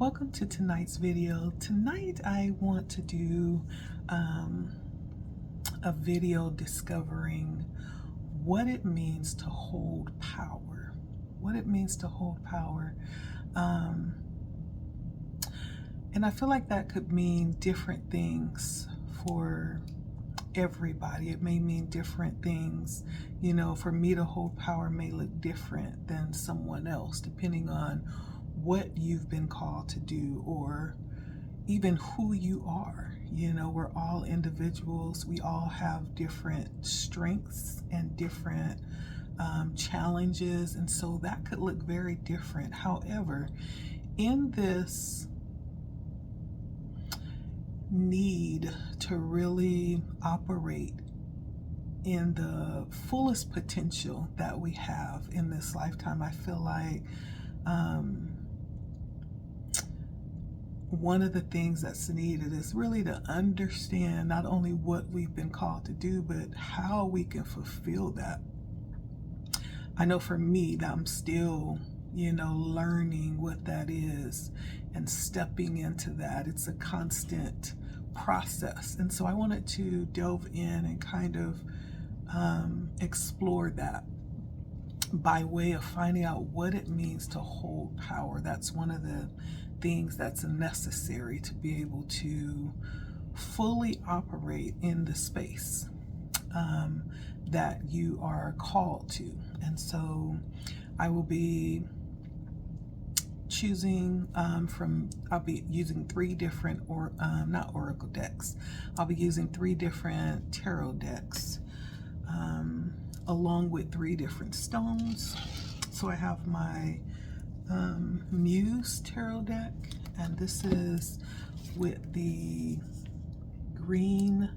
Welcome to tonight's video. Tonight I want to do a video discovering what it means to hold power. What it means to hold power. And I feel like that could mean different things for everybody. It may mean different things. You know, for me to hold power may look different than someone else, depending on what you've been called to do or even who you are. You know, we're all individuals. We all have different strengths and different challenges, and so that could look very different. However, in this need to really operate in the fullest potential that we have in this lifetime, I feel like one of the things that's needed is really to understand not only what we've been called to do, but how we can fulfill that. I know for me that I'm still, you know, learning what that is and stepping into that. It's a constant process. And so I wanted to delve in and kind of explore that by way of finding out what it means to hold power. That's one of the things that's necessary to be able to fully operate in the space that you are called to. And so I will be choosing I'll be using three different, not oracle decks. I'll be using three different tarot decks along with three different stones. So I have my Muse tarot deck, and this is with the green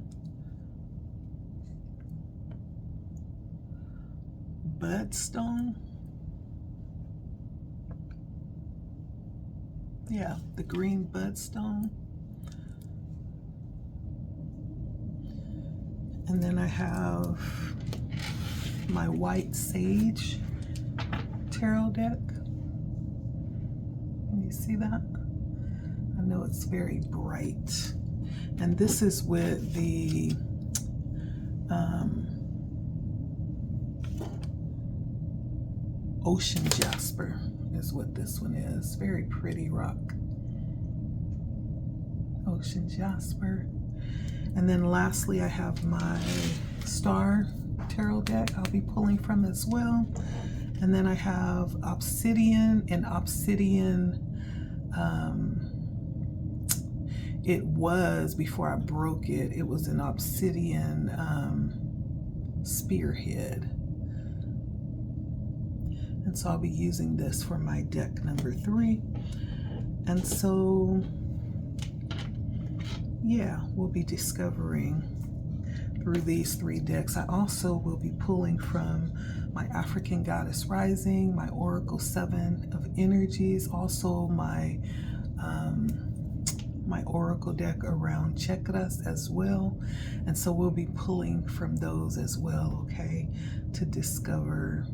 budstone. Yeah, the green budstone. And then I have my white sage tarot deck. Can you see that? I know it's very bright. And this is with the ocean jasper is what this one is. Very pretty rock. Ocean jasper. And then lastly, I have my star tarot deck I'll be pulling from as well. And then I have obsidian, and obsidian, it was, before I broke it, it was an obsidian spearhead. And so I'll be using this for my deck number 3. And so, yeah, we'll be discovering through these 3 decks. I also will be pulling from my African Goddess Rising, my Oracle 7 of Energies, also my my Oracle deck around chakras as well. And so we'll be pulling from those as well, okay, to discover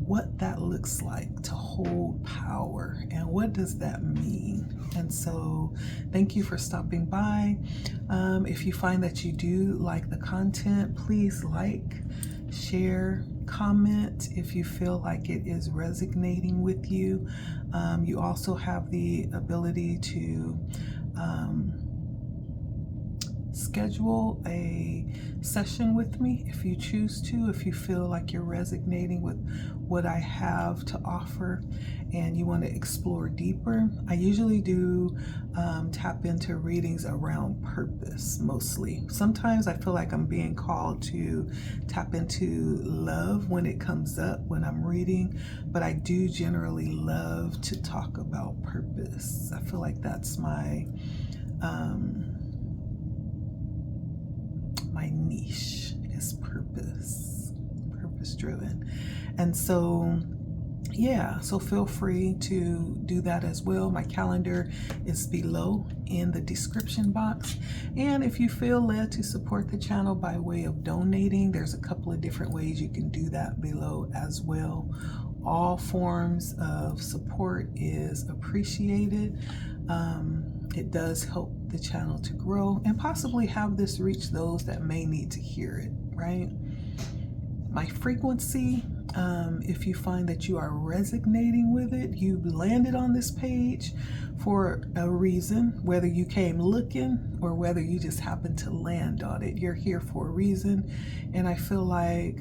what that looks like to hold power and what does that mean. And so thank you for stopping by. If you find that you do like the content, please like, share, comment if you feel like it is resonating with you. You also have the ability to schedule a session with me if you choose to, if you feel like you're resonating with what I have to offer and you want to explore deeper. I usually do tap into readings around purpose mostly. Sometimes I feel like I'm being called to tap into love when it comes up when I'm reading, but I do generally love to talk about purpose. I feel like that's my my niche is purpose driven. And so yeah, so feel free to do that as well. My calendar is below in the description box. And if you feel led to support the channel by way of donating, there's a couple of different ways you can do that below as well. All forms of support is appreciated. It does help the channel to grow and possibly have this reach those that may need to hear it, right? My frequency, if you find that you are resonating with it, you landed on this page for a reason, whether you came looking or whether you just happened to land on it. You're here for a reason, and I feel like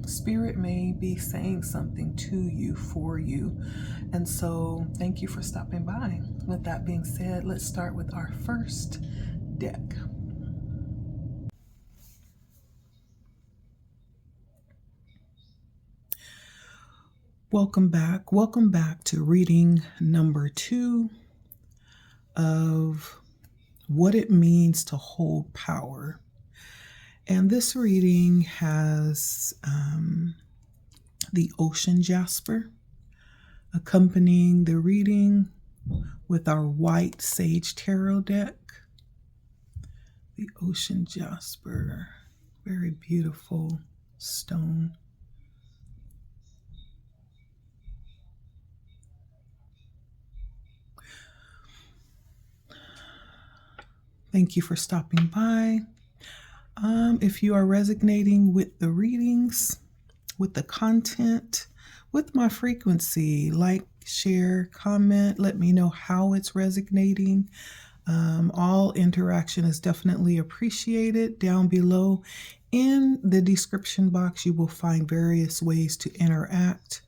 Spirit may be saying something to you, for you. And so thank you for stopping by. With that being said, let's start with our first deck. Welcome back. Welcome back to reading number 2 of What It Means to Hold Power. And this reading has the ocean jasper accompanying the reading with our white sage tarot deck. The ocean jasper, very beautiful stone. Thank you for stopping by. If you are resonating with the readings, with the content, with my frequency, like, share, comment, let me know how it's resonating. All interaction is definitely appreciated. Down below in the description box, you will find various ways to interact,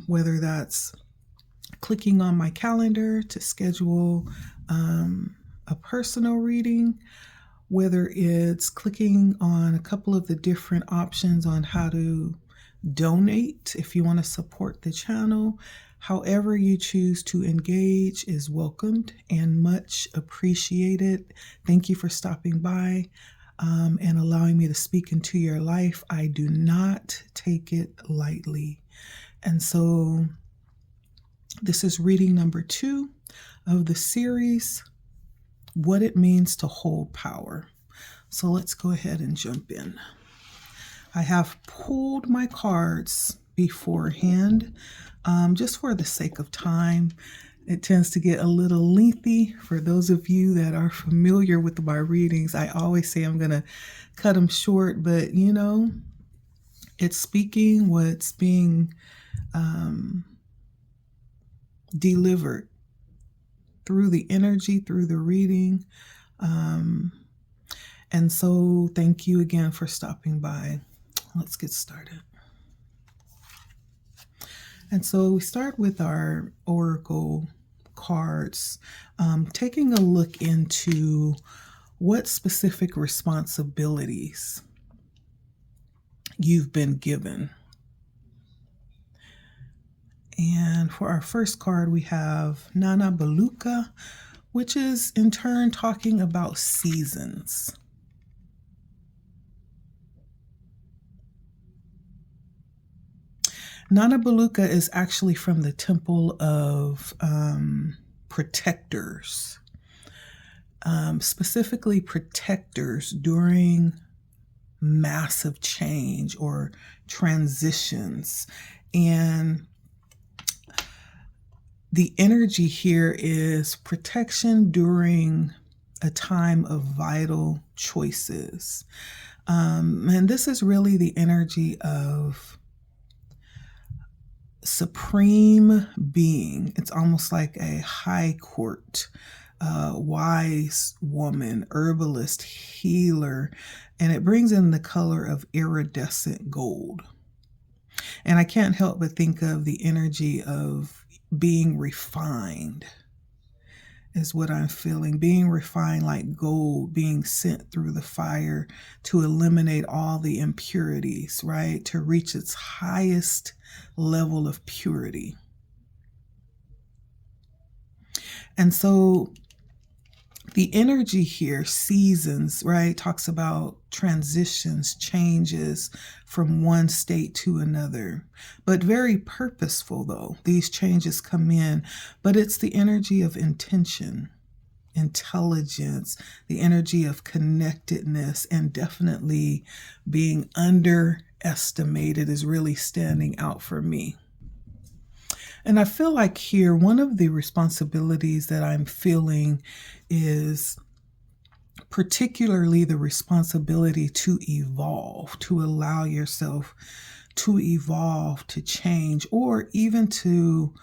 whether that's clicking on my calendar to schedule a personal reading, whether it's clicking on a couple of the different options on how to donate if you want to support the channel. However you choose to engage is welcomed and much appreciated. Thank you for stopping by and allowing me to speak into your life. I do not take it lightly. And so this is reading number 2 of the series, What It Means to Hold Power. So let's go ahead and jump in. I have pulled my cards beforehand, just for the sake of time. It tends to get a little lengthy. For those of you that are familiar with my readings, I always say I'm going to cut them short, but you know, it's speaking what's being delivered through the energy, through the reading. And so thank you again for stopping by. Let's get started. And so we start with our oracle cards, taking a look into what specific responsibilities you've been given. And for our first card, we have Nana Baluka, which is in turn talking about seasons. Nana Baluka is actually from the temple of protectors, specifically protectors during massive change or transitions. And the energy here is protection during a time of vital choices. And this is really the energy of supreme being. It's almost like a high court, wise woman, herbalist, healer, and it brings in the color of iridescent gold. And I can't help but think of the energy of being refined is what I'm feeling. Being refined like gold, being sent through the fire to eliminate all the impurities, right? To reach its highest level of purity. And so the energy here, seasons, right, talks about transitions, changes from one state to another, but very purposeful though. These changes come in, but it's the energy of intention, intelligence, the energy of connectedness, and definitely being under underestimated is really standing out for me. And I feel like here, one of the responsibilities that I'm feeling is particularly the responsibility to evolve, to allow yourself to evolve, to change, or even to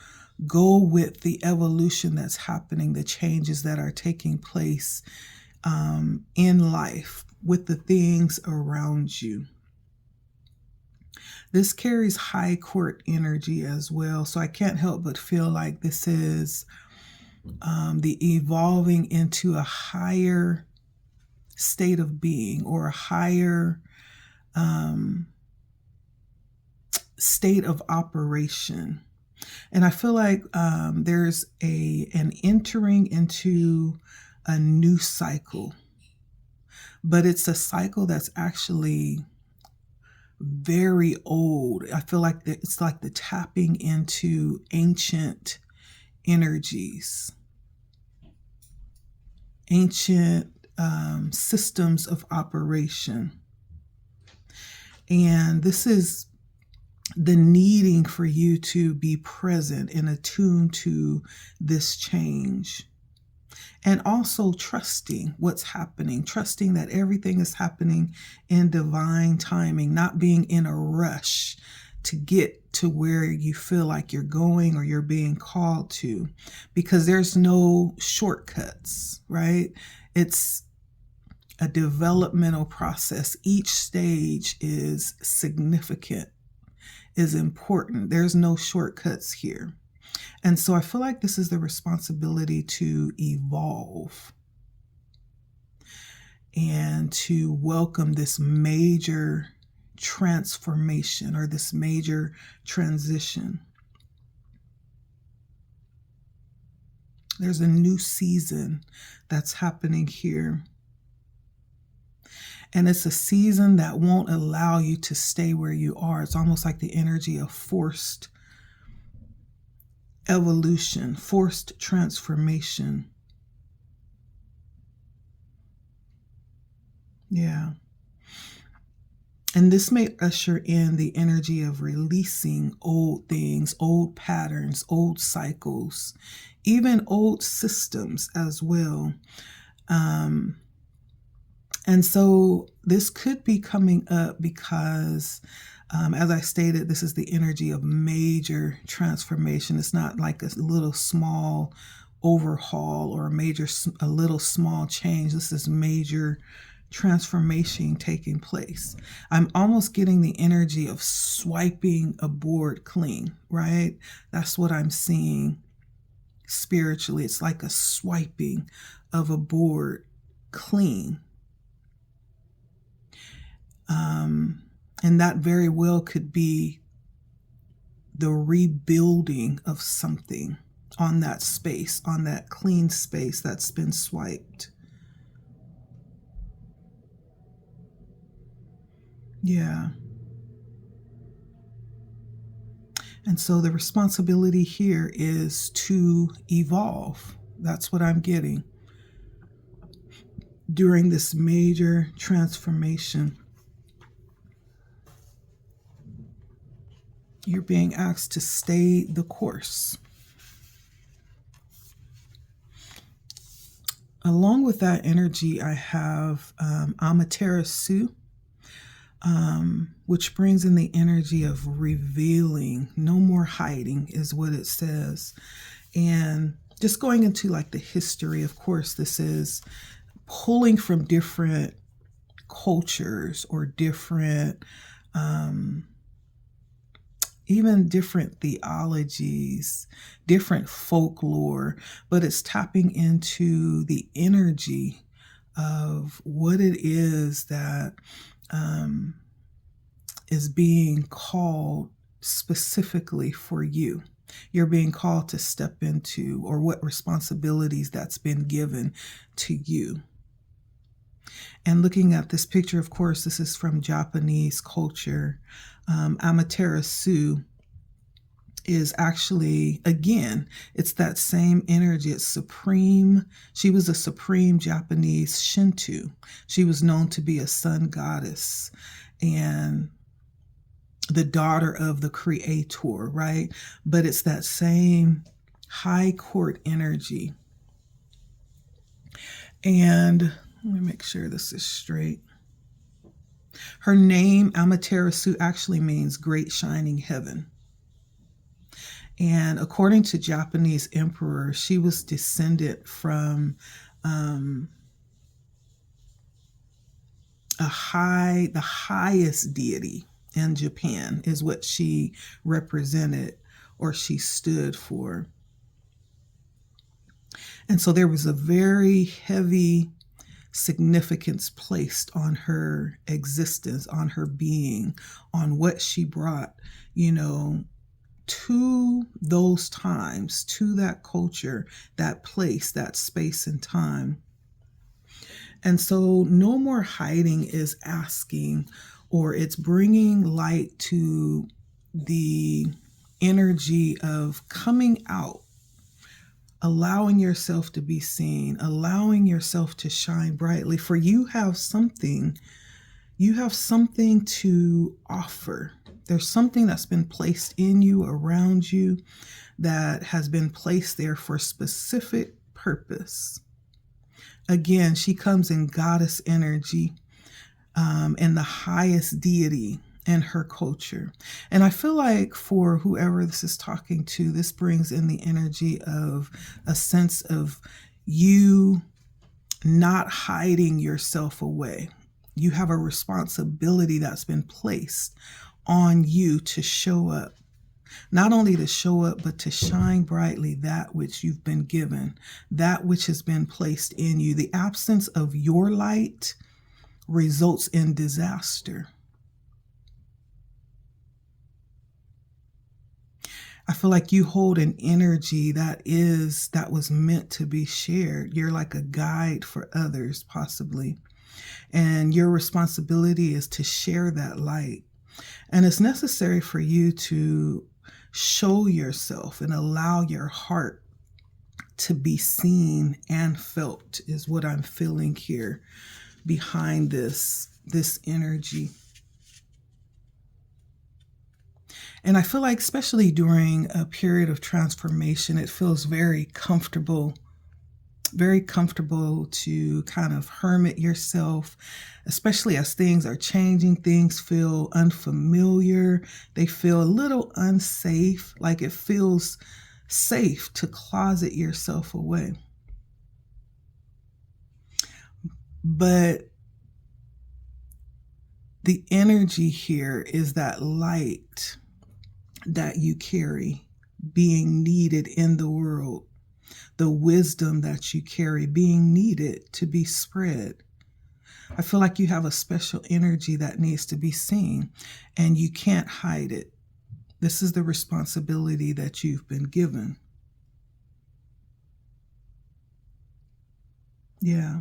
go with the evolution that's happening, the changes that are taking place in life with the things around you. This carries high court energy as well. So I can't help but feel like this is the evolving into a higher state of being, or a higher state of operation. And I feel like there's an entering into a new cycle, but it's a cycle that's actually very old. I feel like it's like the tapping into ancient energies, ancient systems of operation. And this is the needing for you to be present and attuned to this change. And also trusting what's happening, trusting that everything is happening in divine timing, not being in a rush to get to where you feel like you're going or you're being called to, because there's no shortcuts, right? It's a developmental process. Each stage is significant, is important. There's no shortcuts here. And so I feel like this is the responsibility to evolve and to welcome this major transformation or this major transition. There's a new season that's happening here. And it's a season that won't allow you to stay where you are. It's almost like the energy of forced evolution, forced transformation. Yeah. And this may usher in the energy of releasing old things, old patterns, old cycles, even old systems as well. And so this could be coming up because, as I stated, this is the energy of major transformation. It's not like a little small overhaul or a little small change. This is major transformation taking place. I'm almost getting the energy of swiping a board clean, right? That's what I'm seeing spiritually. It's like a swiping of a board clean. And that very well could be the rebuilding of something on that space, on that clean space that's been swiped. Yeah. And so the responsibility here is to evolve. That's what I'm getting during this major transformation. You're being asked to stay the course. Along with that energy, I have Amaterasu, which brings in the energy of revealing. No more hiding is what it says. And just going into like the history, of course, this is pulling from different cultures or different even different theologies, different folklore, but it's tapping into the energy of what it is that is being called specifically for you. You're being called to step into, or what responsibilities that's been given to you. And looking at this picture, of course, this is from Japanese culture. Amaterasu is actually, again, it's that same energy. It's supreme. She was a supreme Japanese Shinto. She was known to be a sun goddess. And the daughter of the creator, right? But it's that same high court energy. And let me make sure this is straight. Her name, Amaterasu, actually means great shining heaven. And according to Japanese emperor, she was descended from the highest deity in Japan is what she represented or she stood for. And so there was a very heavy significance placed on her existence, on her being, on what she brought, to those times, to that culture, that place, that space and time. And so no more hiding is asking, or it's bringing light to the energy of coming out, allowing yourself to be seen, allowing yourself to shine brightly. For you have something to offer. There's something that's been placed in you, around you, that has been placed there for a specific purpose. Again, she comes in goddess energy, and the highest deity in her culture. And I feel like for whoever this is talking to, this brings in the energy of a sense of you not hiding yourself away. You have a responsibility that's been placed on you to show up. Not only to show up, but to shine brightly that which you've been given, that which has been placed in you. The absence of your light results in disaster. I feel like you hold an energy that was meant to be shared. You're like a guide for others, possibly. And your responsibility is to share that light. And it's necessary for you to show yourself and allow your heart to be seen and felt, is what I'm feeling here behind this energy. And I feel like, especially during a period of transformation, it feels very comfortable to kind of hermit yourself, especially as things are changing. Things feel unfamiliar. They feel a little unsafe, like it feels safe to closet yourself away. But the energy here is that light that you carry being needed in the world. The wisdom that you carry being needed to be spread. I feel like you have a special energy that needs to be seen, and you can't hide it. This is the responsibility that you've been given. Yeah.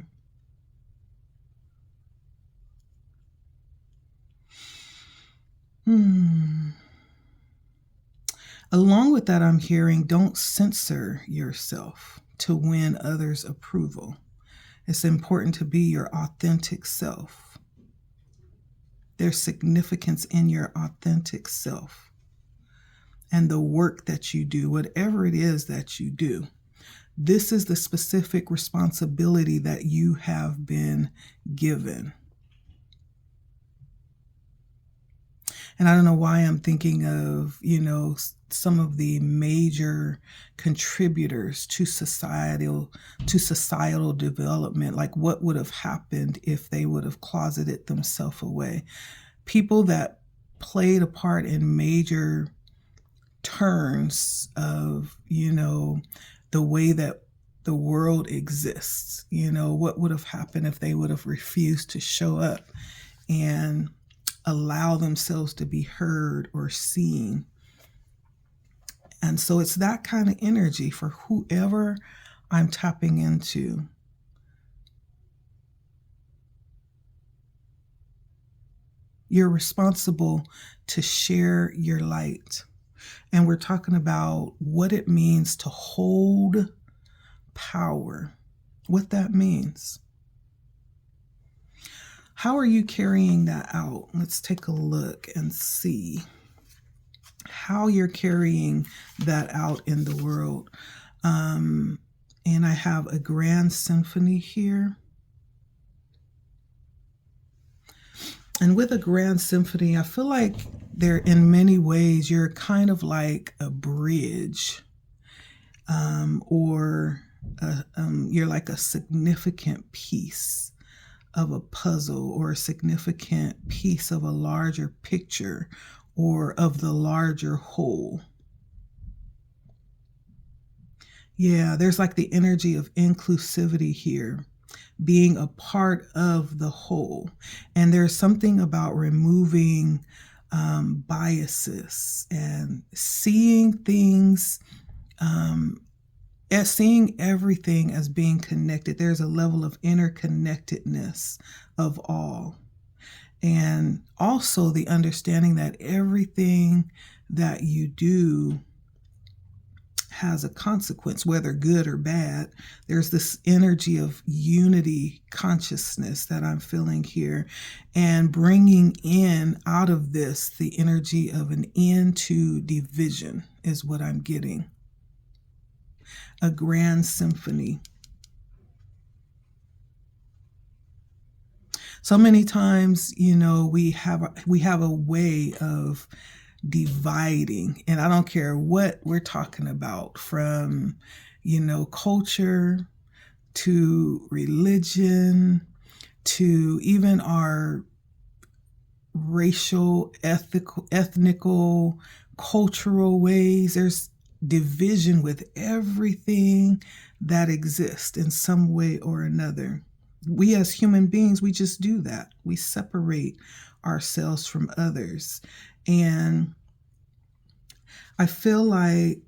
Along with that, I'm hearing, don't censor yourself to win others' approval. It's important to be your authentic self. There's significance in your authentic self and the work that you do, whatever it is that you do. This is the specific responsibility that you have been given. And I don't know why I'm thinking of, some of the major contributors to societal development, like what would have happened if they would have closeted themselves away. People that played a part in major turns of, the way that the world exists. What would have happened if they would have refused to show up and allow themselves to be heard or seen. And so it's that kind of energy for whoever I'm tapping into. You're responsible to share your light. And we're talking about what it means to hold power, what that means. How are you carrying that out? Let's take a look and see how you're carrying that out in the world. And I have a grand symphony here. And with a grand symphony, I feel like there, in many ways, you're kind of like a bridge, or you're like a significant piece of a puzzle, or a significant piece of a larger picture, or of the larger whole. Yeah, there's like the energy of inclusivity here, being a part of the whole. And there's something about removing biases and seeing things, as seeing everything as being connected. There's a level of interconnectedness of all. And also the understanding that everything that you do has a consequence, whether good or bad. There's this energy of unity consciousness that I'm feeling here, and bringing in out of this the energy of an end to division is what I'm getting. A grand symphony. So many times, we have a way of dividing, and I don't care what we're talking about, from culture to religion to even our racial, ethnical, cultural ways. There's division with everything that exists in some way or another. We as human beings, we just do that. We separate ourselves from others. And I feel like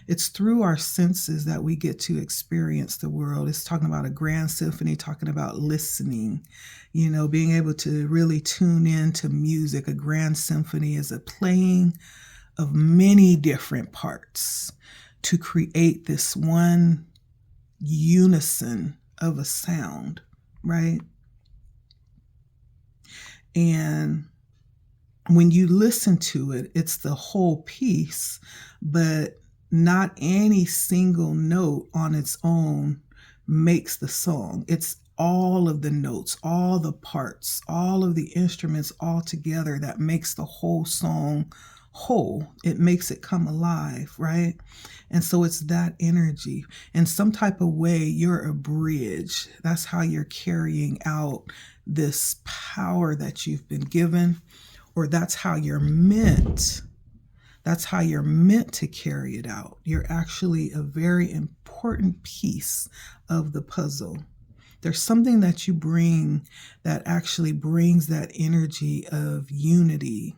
it's through our senses that we get to experience the world. It's talking about a grand symphony, talking about listening, being able to really tune in to music. A grand symphony is a playing of many different parts to create this one unison of a sound, right? And when you listen to it, it's the whole piece, but not any single note on its own makes the song. It's all of the notes, all the parts, all of the instruments all together that makes the whole song whole. It makes it come alive, right? And so it's that energy. In some type of way, you're a bridge. That's how you're carrying out this power that you've been given, or that's how you're meant. That's how you're meant to carry it out. You're actually a very important piece of the puzzle. There's something that you bring that actually brings that energy of unity,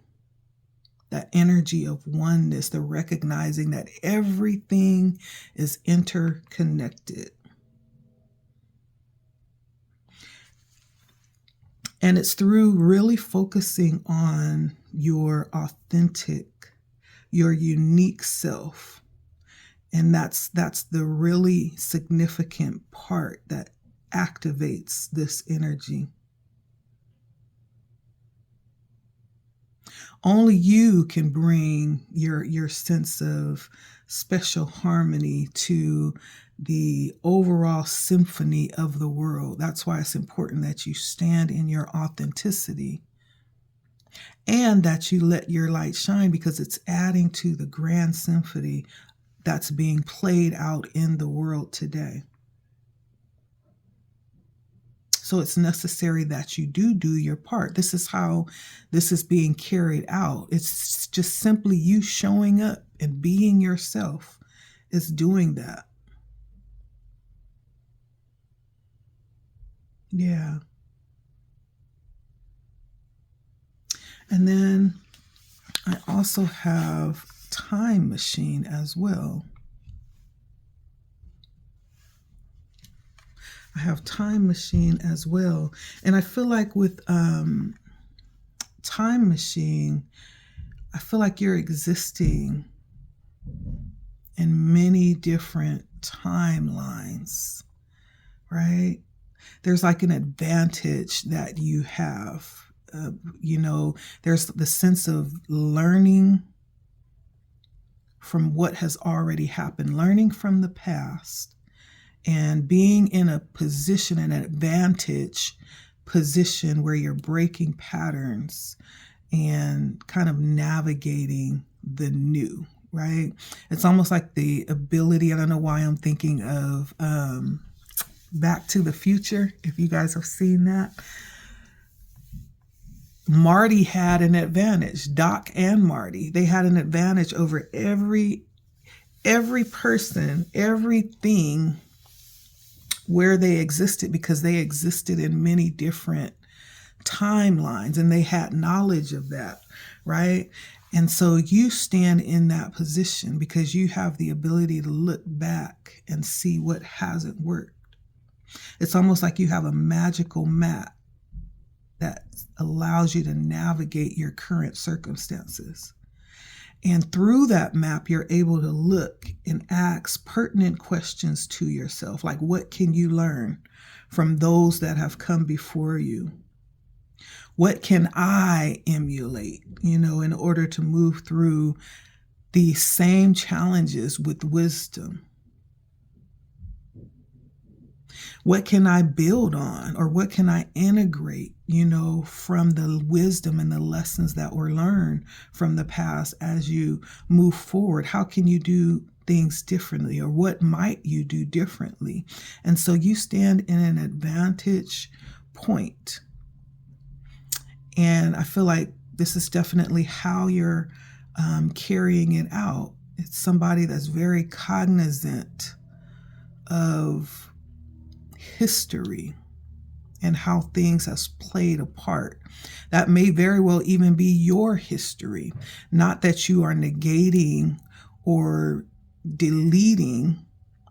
that energy of oneness, the recognizing that everything is interconnected. And it's through really focusing on your authentic, your unique self. And that's the really significant part that activates this energy. Only you can bring your sense of special harmony to the overall symphony of the world. That's why it's important that you stand in your authenticity and that you let your light shine, because it's adding to the grand symphony that's being played out in the world today. So it's necessary that you do your part. This is how this is being carried out. It's just simply you showing up and being yourself is doing that. Yeah. And then I also have time machine as well. I have time machine as well. And I feel like with time machine, I feel like you're existing in many different timelines, right? There's like an advantage that you have. There's the sense of learning from what has already happened, learning from the past, and being in a position, an advantage position where you're breaking patterns and kind of navigating the new, right? It's almost like the ability, I don't know why I'm thinking of Back to the Future, if you guys have seen that. Marty had an advantage, Doc and Marty. They had an advantage over every person, everything where they existed, because they existed in many different timelines and they had knowledge of that, right? And so you stand in that position because you have the ability to look back and see what hasn't worked. It's almost like you have a magical map that allows you to navigate your current circumstances. And through that map, you're able to look and ask pertinent questions to yourself, like what can you learn from those that have come before you? What can I emulate, in order to move through these same challenges with wisdom? What can I build on, or what can I integrate, from the wisdom and the lessons that were learned from the past as you move forward? How can you do things differently, or what might you do differently? And so you stand in an advantage point. And I feel like this is definitely how you're carrying it out. It's somebody that's very cognizant of history and how things has played a part. That may very well even be your history. Not that you are negating or deleting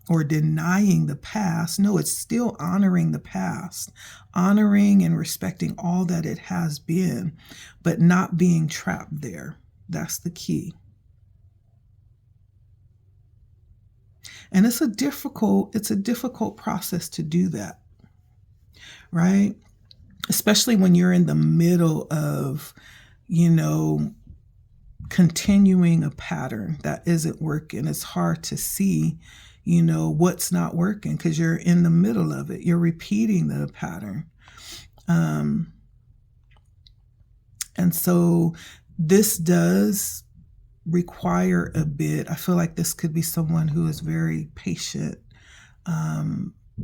or denying the past. No, it's still honoring the past, honoring and respecting all that it has been, but not being trapped there. That's the key. And it's a difficult process to do that, right? Especially when you're in the middle of, continuing a pattern that isn't working. It's hard to see, what's not working because you're in the middle of it. You're repeating the pattern. And so this does require a bit. I feel like this could be someone who is very patient,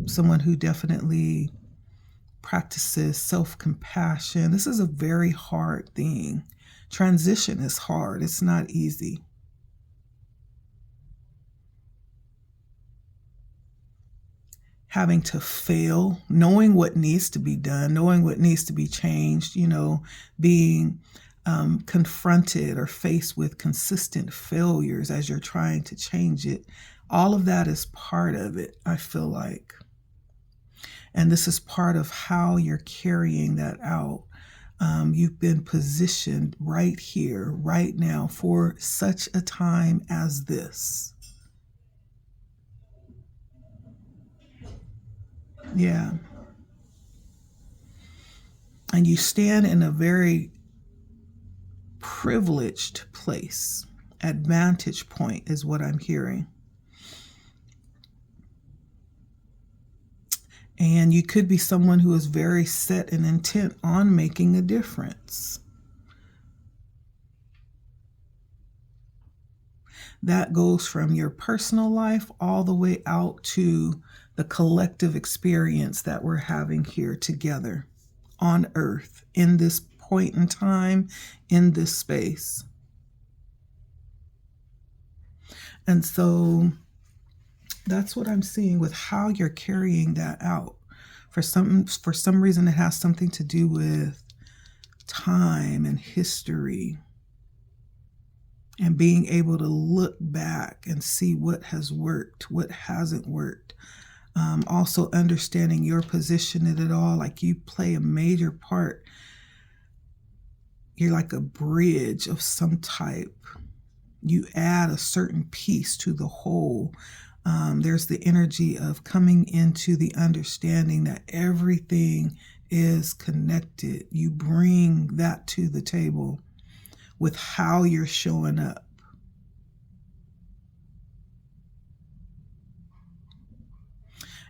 someone who definitely practices self-compassion. This is a very hard thing. Transition is hard. It's not easy. Having to fail, knowing what needs to be done, knowing what needs to be changed, being confronted or faced with consistent failures as you're trying to change it. All of that is part of it, I feel like. And this is part of how you're carrying that out. You've been positioned right here, right now, for such a time as this. Yeah. And you stand in a very privileged place. Advantage point is what I'm hearing. And you could be someone who is very set and intent on making a difference. That goes from your personal life all the way out to the collective experience that we're having here together on Earth in this point in time, in this space. And so that's what I'm seeing with how you're carrying that out. For some reason, it has something to do with time and history and being able to look back and see what has worked, what hasn't worked. Also understanding your position in it all, like you play a major part. You're like a bridge of some type. you add a certain piece to the whole. There's the energy of coming into the understanding that everything is connected. You bring that to the table with how you're showing up.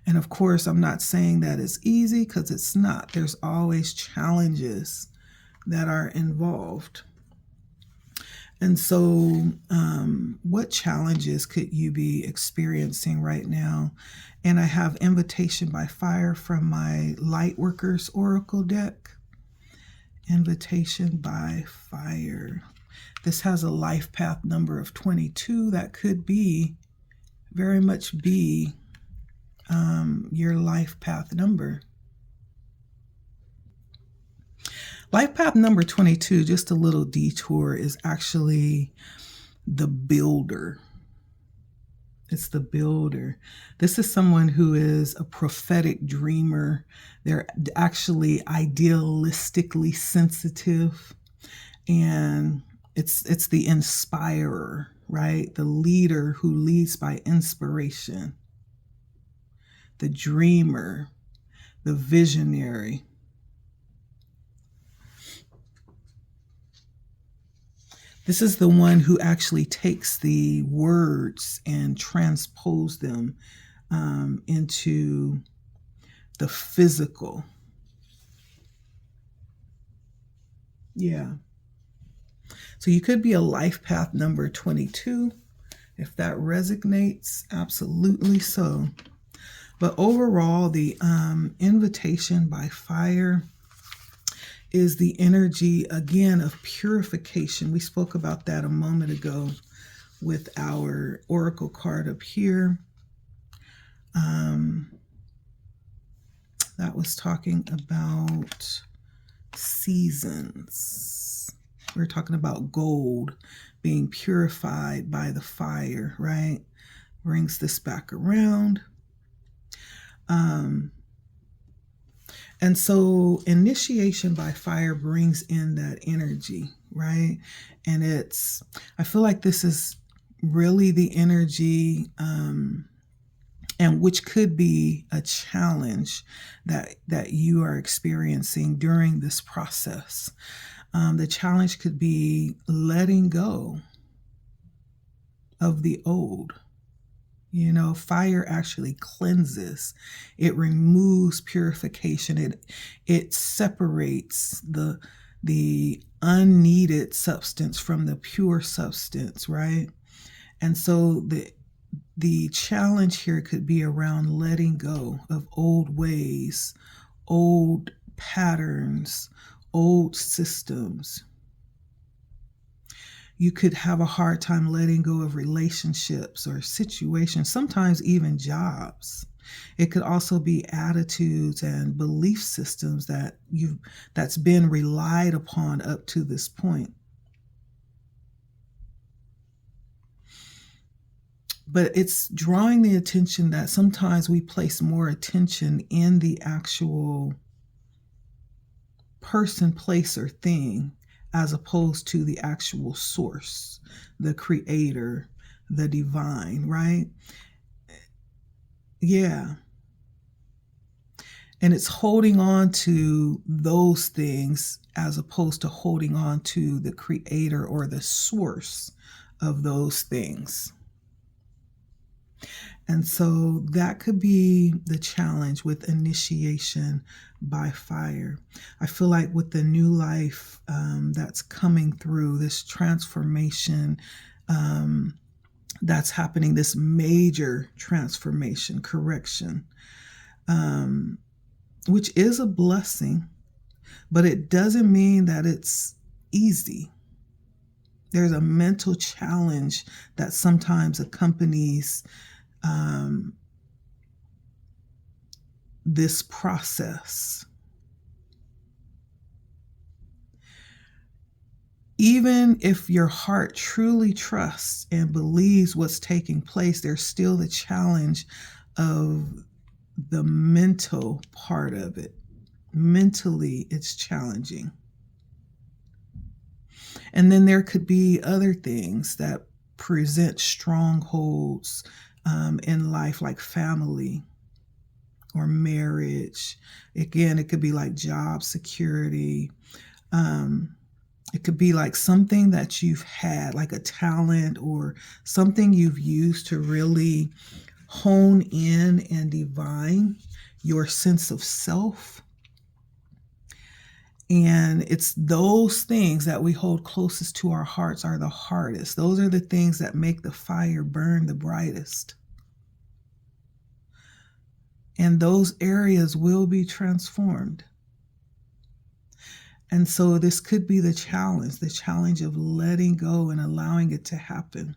And of course, I'm not saying that it's easy, because it's not. There's always challenges that are involved. And so, what challenges could you be experiencing right now? And I have Invitation by Fire from my Lightworkers Oracle deck. Invitation by Fire. This has a life path number of 22. That could very much be your life path number. Life path number 22, just a little detour, is actually the builder. It's the builder. This is someone who is a prophetic dreamer. They're actually idealistically sensitive. And it's the inspirer, right? The leader who leads by inspiration. The dreamer, the visionary. This is the one who actually takes the words and transpose them into the physical. Yeah. So you could be a life path number 22. If that resonates, absolutely so. But overall, the Invitation by Fire is the energy, again, of purification. We spoke about that a moment ago with our oracle card up here. That was talking about seasons. We're talking about gold being purified by the fire, right? Brings this back around. And so Initiation by Fire brings in that energy, right? And I feel like this is really the energy, and which could be a challenge that you are experiencing during this process. The challenge could be letting go of the old. You know, fire actually cleanses. It removes purification. It separates the unneeded substance from the pure substance, right? And so the challenge here could be around letting go of old ways, old patterns, old systems. You could have a hard time letting go of relationships or situations, sometimes even jobs. It could also be attitudes and belief systems that's been relied upon up to this point. But it's drawing the attention that sometimes we place more attention in the actual person, place, or thing, as opposed to the actual source, the creator, the divine, right? Yeah. And it's holding on to those things as opposed to holding on to the creator or the source of those things. And so that could be the challenge with Initiation by Fire. I feel like with the new life that's coming through, this transformation that's happening, this major transformation, correction, which is a blessing, but it doesn't mean that it's easy. There's a mental challenge that sometimes accompanies this process. Even if your heart truly trusts and believes what's taking place, there's still the challenge of the mental part of it. Mentally, it's challenging. And then there could be other things that present strongholds in life, like family or marriage. Again, it could be like job security. It could be like something that you've had, like a talent or something you've used to really hone in and divine your sense of self. And it's those things that we hold closest to our hearts are the hardest. Those are the things that make the fire burn the brightest. And those areas will be transformed. And so this could be the challenge of letting go and allowing it to happen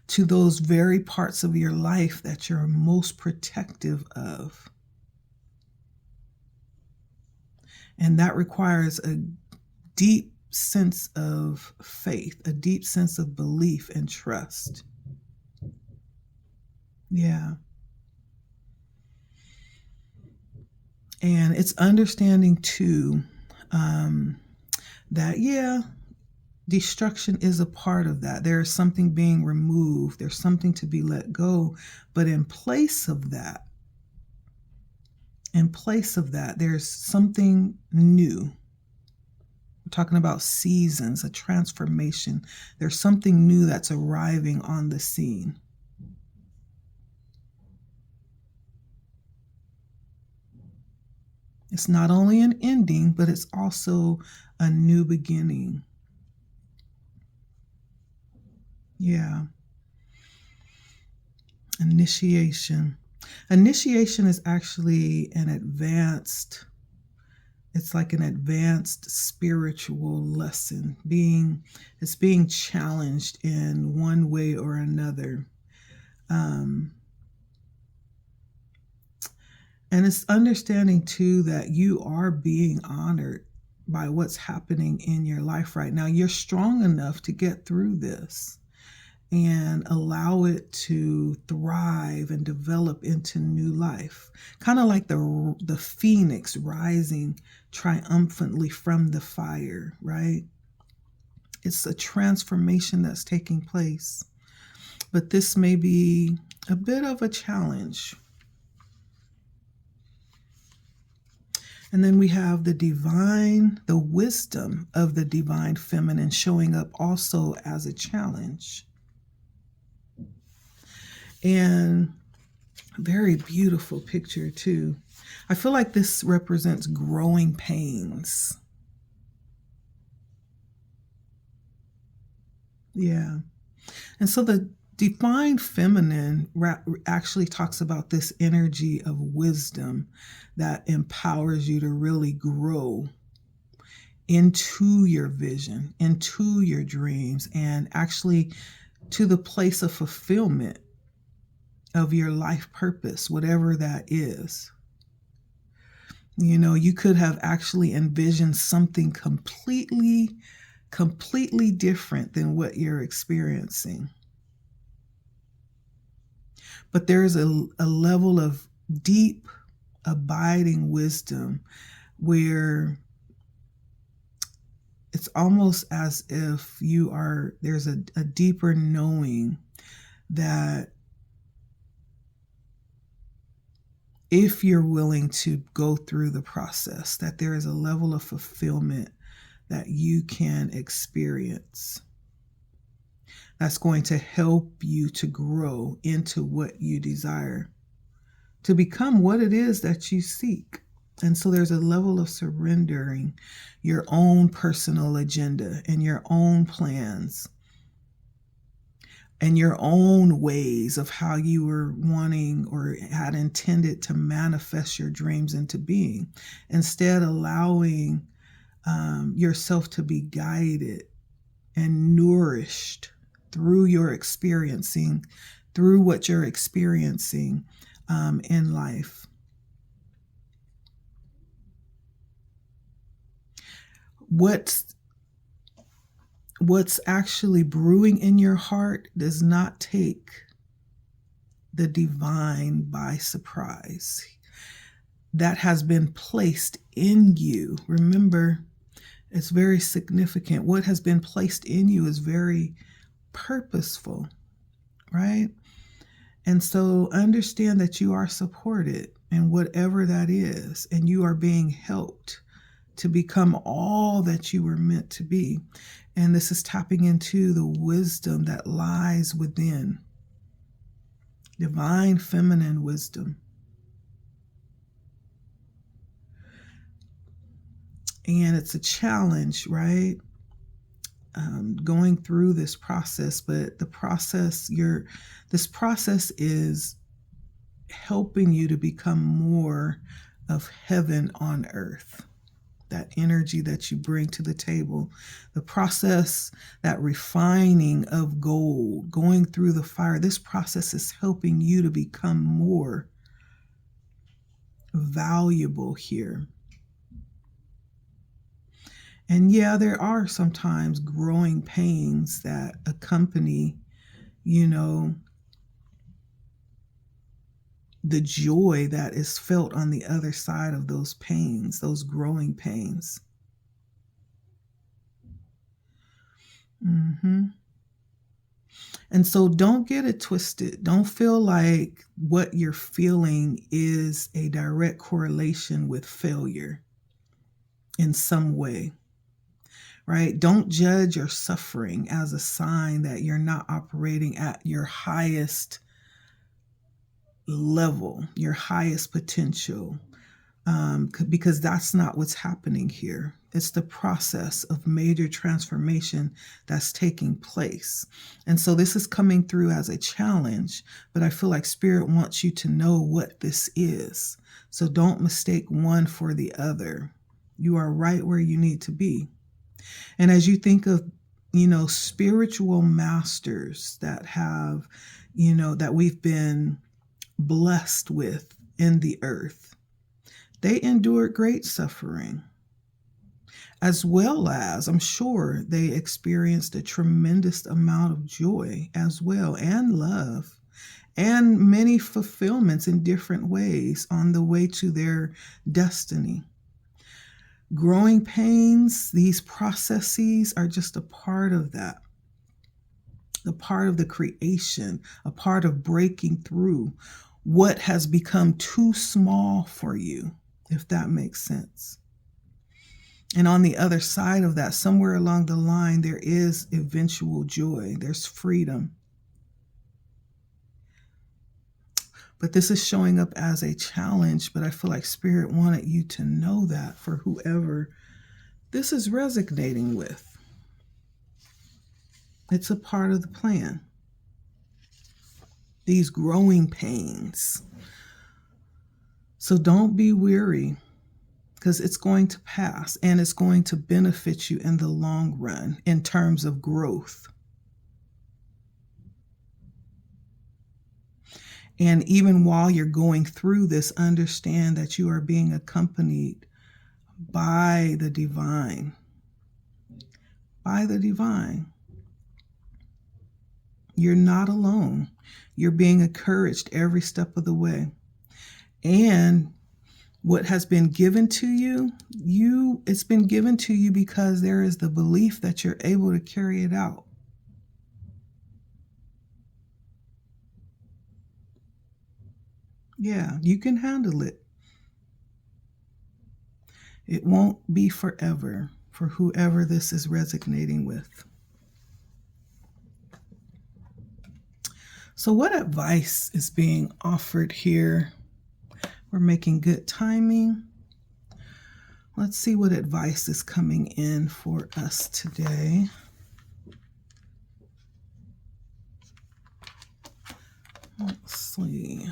to those very parts of your life that you're most protective of. And that requires a deep sense of faith, a deep sense of belief and trust. Yeah. And it's understanding too that, destruction is a part of that. There is something being removed. There's something to be let go. But in place of that, there's something new. We're talking about seasons, a transformation. There's something new that's arriving on the scene. It's not only an ending, but it's also a new beginning. Yeah. Initiation. Initiation is actually it's like an advanced spiritual lesson. It's being challenged in one way or another. And it's understanding too that you are being honored by what's happening in your life right now. You're strong enough to get through this and allow it to thrive and develop into new life. Kind of like the phoenix rising triumphantly from the fire, right? It's a transformation that's taking place. But this may be a bit of a challenge. And then we have the wisdom of the divine feminine showing up also as a challenge. And very beautiful picture too. I feel like this represents growing pains. Yeah. And so the divine feminine actually talks about this energy of wisdom that empowers you to really grow into your vision, into your dreams, and actually to the place of fulfillment of your life purpose, whatever that is. You know, you could have actually envisioned something completely different than what you're experiencing. But there's a level of deep, abiding wisdom where it's almost as if there's a deeper knowing that if you're willing to go through the process, that there is a level of fulfillment that you can experience that's going to help you to grow into what you desire, to become what it is that you seek. And so there's a level of surrendering your own personal agenda and your own plans and your own ways of how you were wanting or had intended to manifest your dreams into being. Instead, allowing yourself to be guided and nourished through what you're experiencing in life. What's actually brewing in your heart does not take the divine by surprise. That has been placed in you. Remember, it's very significant. What has been placed in you is very purposeful, right? And so understand that you are supported in whatever that is, and you are being helped to become all that you were meant to be. And this is tapping into the wisdom that lies within, divine feminine wisdom. And it's a challenge, right? Going through this process, but this process is helping you to become more of heaven on earth. That energy that you bring to the table, the process, that refining of gold, going through the fire, this process is helping you to become more valuable here. And yeah, there are sometimes growing pains that accompany, the joy that is felt on the other side of those pains, those growing pains. And so don't get it twisted. Don't feel like what you're feeling is a direct correlation with failure in some way, right? Don't judge your suffering as a sign that you're not operating at your highest level, your highest potential, because that's not what's happening here. It's the process of major transformation that's taking place. And so this is coming through as a challenge, but I feel like Spirit wants you to know what this is. So don't mistake one for the other. You are right where you need to be. And as you think of, spiritual masters that have, that we've been blessed with in the earth, they endured great suffering, as well as, I'm sure, they experienced a tremendous amount of joy as well, and love, and many fulfillments in different ways on the way to their destiny. Growing pains, these processes are just a part of that, a part of the creation, a part of breaking through what has become too small for you, if that makes sense. And on the other side of that, somewhere along the line, there is eventual joy. There's freedom. But this is showing up as a challenge, but I feel like Spirit wanted you to know that for whoever this is resonating with. It's a part of the plan. These growing pains. So don't be weary, because it's going to pass and it's going to benefit you in the long run in terms of growth. And even while you're going through this, understand that you are being accompanied by the divine. By the divine. You're not alone. You're being encouraged every step of the way. And what has been given to you, it's been given to you because there is the belief that you're able to carry it out. Yeah, you can handle it. It won't be forever for whoever this is resonating with. So what advice is being offered here? We're making good timing. Let's see what advice is coming in for us today. Let's see.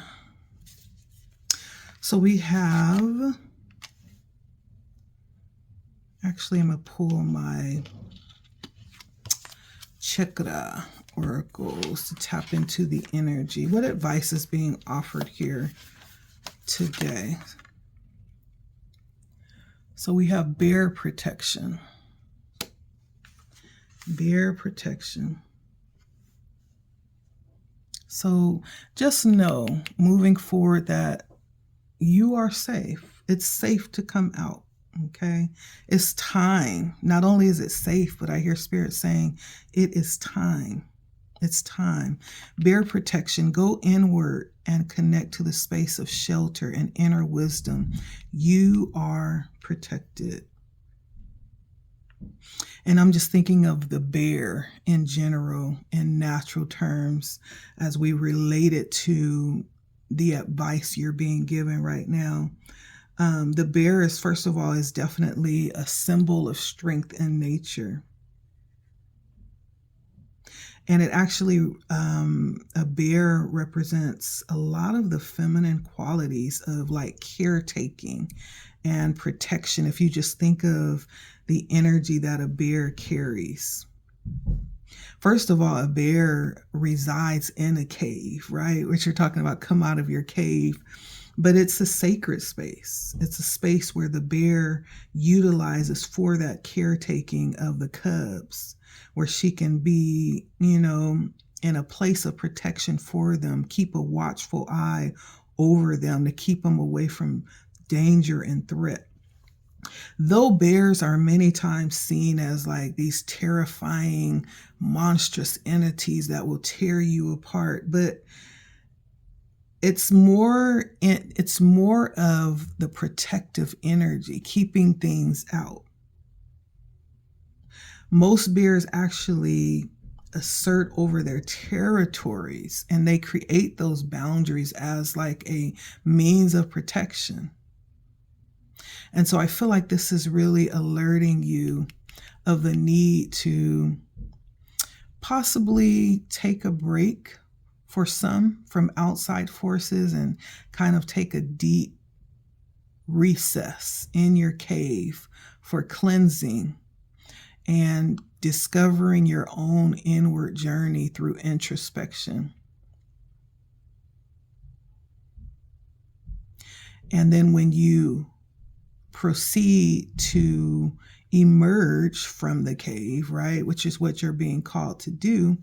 So we have, actually I'm going to pull my chakra oracles to tap into the energy. What advice is being offered here today? So we have bear protection. Bear protection. So just know moving forward that you are safe. It's safe to come out. Okay. It's time. Not only is it safe, but I hear Spirit saying it is time. It's time. Bear protection. Go inward and connect to the space of shelter and inner wisdom. You are protected. And I'm just thinking of the bear in general, in natural terms, as we relate it to the advice you're being given right now. The bear is, first of all, is definitely a symbol of strength in nature. And it actually, a bear represents a lot of the feminine qualities of like caretaking and protection. If you just think of the energy that a bear carries. First of all, a bear resides in a cave, right? Which you're talking about, come out of your cave. But it's a sacred space. It's a space where the bear utilizes for that caretaking of the cubs, where she can be, in a place of protection for them, keep a watchful eye over them to keep them away from danger and threat. Though bears are many times seen as like these terrifying, monstrous entities that will tear you apart, but it's more of the protective energy, keeping things out. Most bears actually assert over their territories, and they create those boundaries as like a means of protection. And so I feel like this is really alerting you of the need to possibly take a break for some from outside forces and kind of take a deep recess in your cave for cleansing and discovering your own inward journey through introspection. And then when you proceed to emerge from the cave, right, which is what you're being called to do,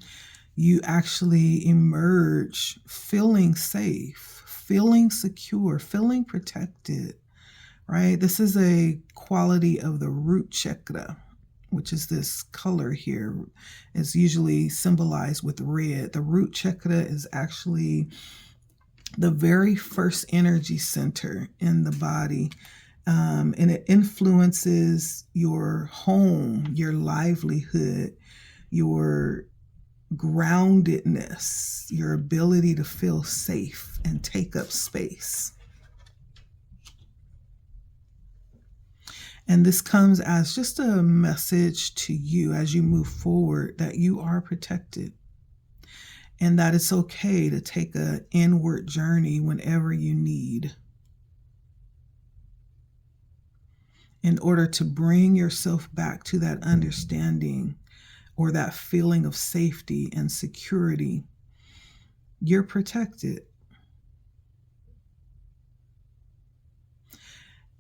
you actually emerge feeling safe, feeling secure, feeling protected, right? This is a quality of the root chakra, which is this color here. It's usually symbolized with red. The root chakra is actually the very first energy center in the body. And it influences your home, your livelihood, your groundedness, your ability to feel safe and take up space. And this comes as just a message to you as you move forward that you are protected and that it's okay to take an inward journey whenever you need in order to bring yourself back to that understanding or that feeling of safety and security. You're protected.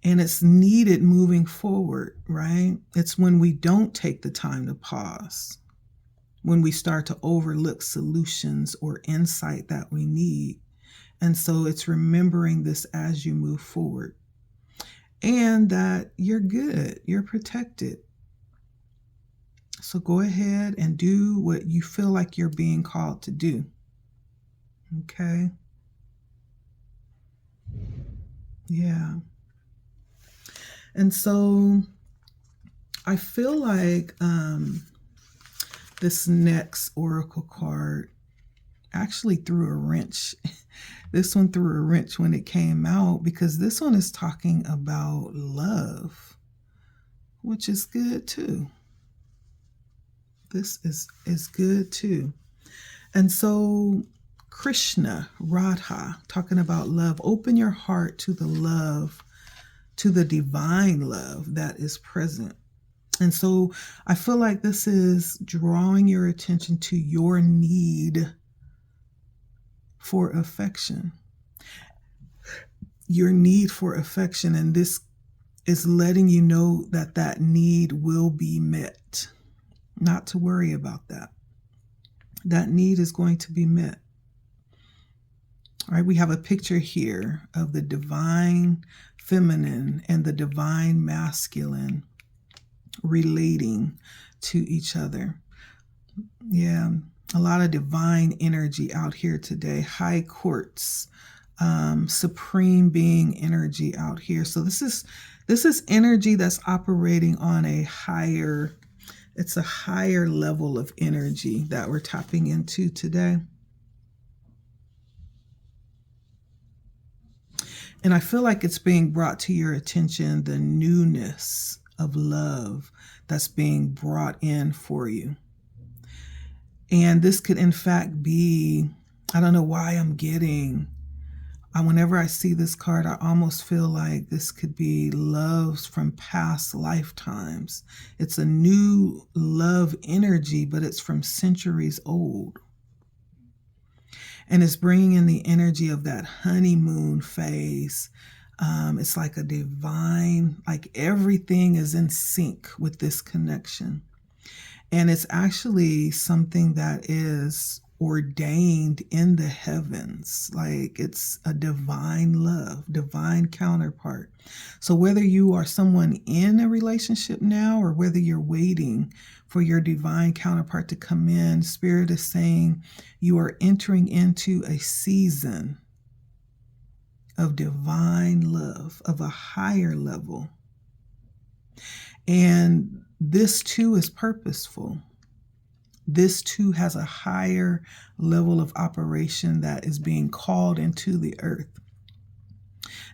And it's needed moving forward, right? It's when we don't take the time to pause, when we start to overlook solutions or insight that we need. And so it's remembering this as you move forward and that you're good, you're protected. So go ahead and do what you feel like you're being called to do. Okay? Yeah. And so I feel like this next oracle card actually threw a wrench. This one threw a wrench when it came out because this one is talking about love, which is good too. This is good too. And so Krishna, Radha, talking about love, open your heart to the love, to the divine love that is present. And so I feel like this is drawing your attention to your need for affection. Your need for affection, and this is letting you know that that need will be met. Not to worry about that. That need is going to be met. All right, we have a picture here of the divine feminine and the divine masculine relating to each other. Yeah, A lot of divine energy out here today. High courts, supreme being energy out here. So this is energy that's operating on a higher, it's a higher level of energy that we're tapping into today. And I feel like it's being brought to your attention, the newness of love that's being brought in for you. And this could in fact be, I don't know why I'm getting, whenever I see this card, I almost feel like this could be loves from past lifetimes. It's a new love energy, but it's from centuries old. And it's bringing in the energy of that honeymoon phase. It's like a divine, like everything is in sync with this connection. And it's actually something that is ordained in the heavens. Like it's a divine love, divine counterpart. So whether you are someone in a relationship now or whether you're waiting for your divine counterpart to come in, Spirit is saying you are entering into a season of divine love, of a higher level. And this too is purposeful. This too has a higher level of operation that is being called into the earth.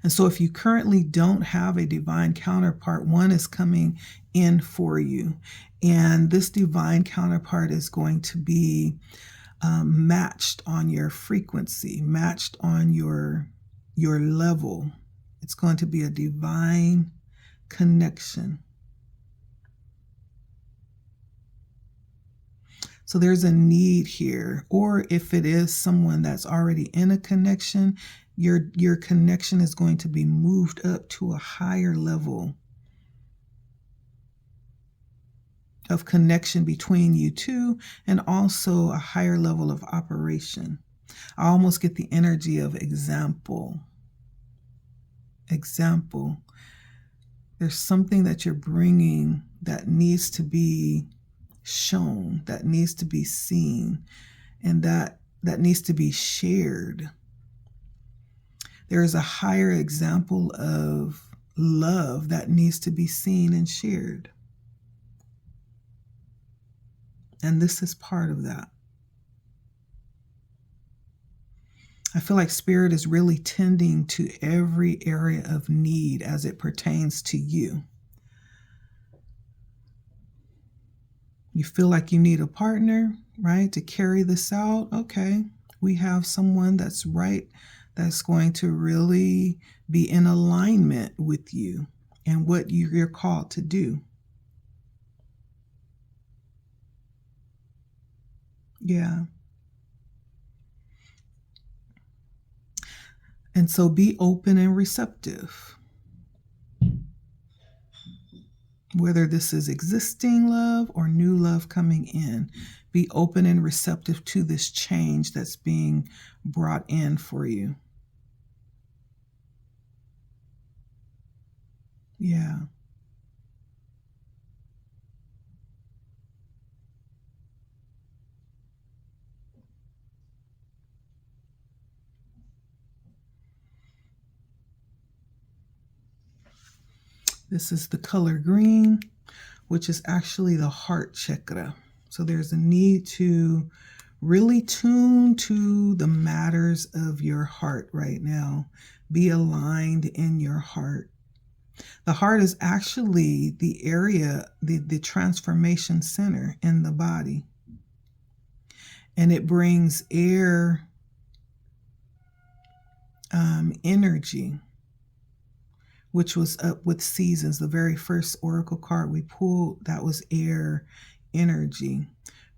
And so if you currently don't have a divine counterpart, one is coming in for you. And this divine counterpart is going to be matched on your frequency, matched on your level. It's going to be a divine connection. So there's a need here. Or if it is someone that's already in a connection, your connection is going to be moved up to a higher level of connection between you two, and also a higher level of operation. I almost get the energy of example. Example. There's something that you're bringing that needs to be shown, that needs to be seen, and that needs to be shared. There is a higher example of love that needs to be seen and shared. And this is part of that. I feel like Spirit is really tending to every area of need as it pertains to you. You feel like you need a partner, right, to carry this out? Okay, we have someone that's right, that's going to really be in alignment with you and what you're called to do. Yeah. And so be open and receptive. Whether this is existing love or new love coming in, be open and receptive to this change that's being brought in for you. Yeah. This is the color green, which is actually the heart chakra. So there's a need to really tune to the matters of your heart right now. Be aligned in your heart. The heart is actually the area, the transformation center in the body. And it brings air energy, which was up with seasons. The very first oracle card we pulled, that was air energy,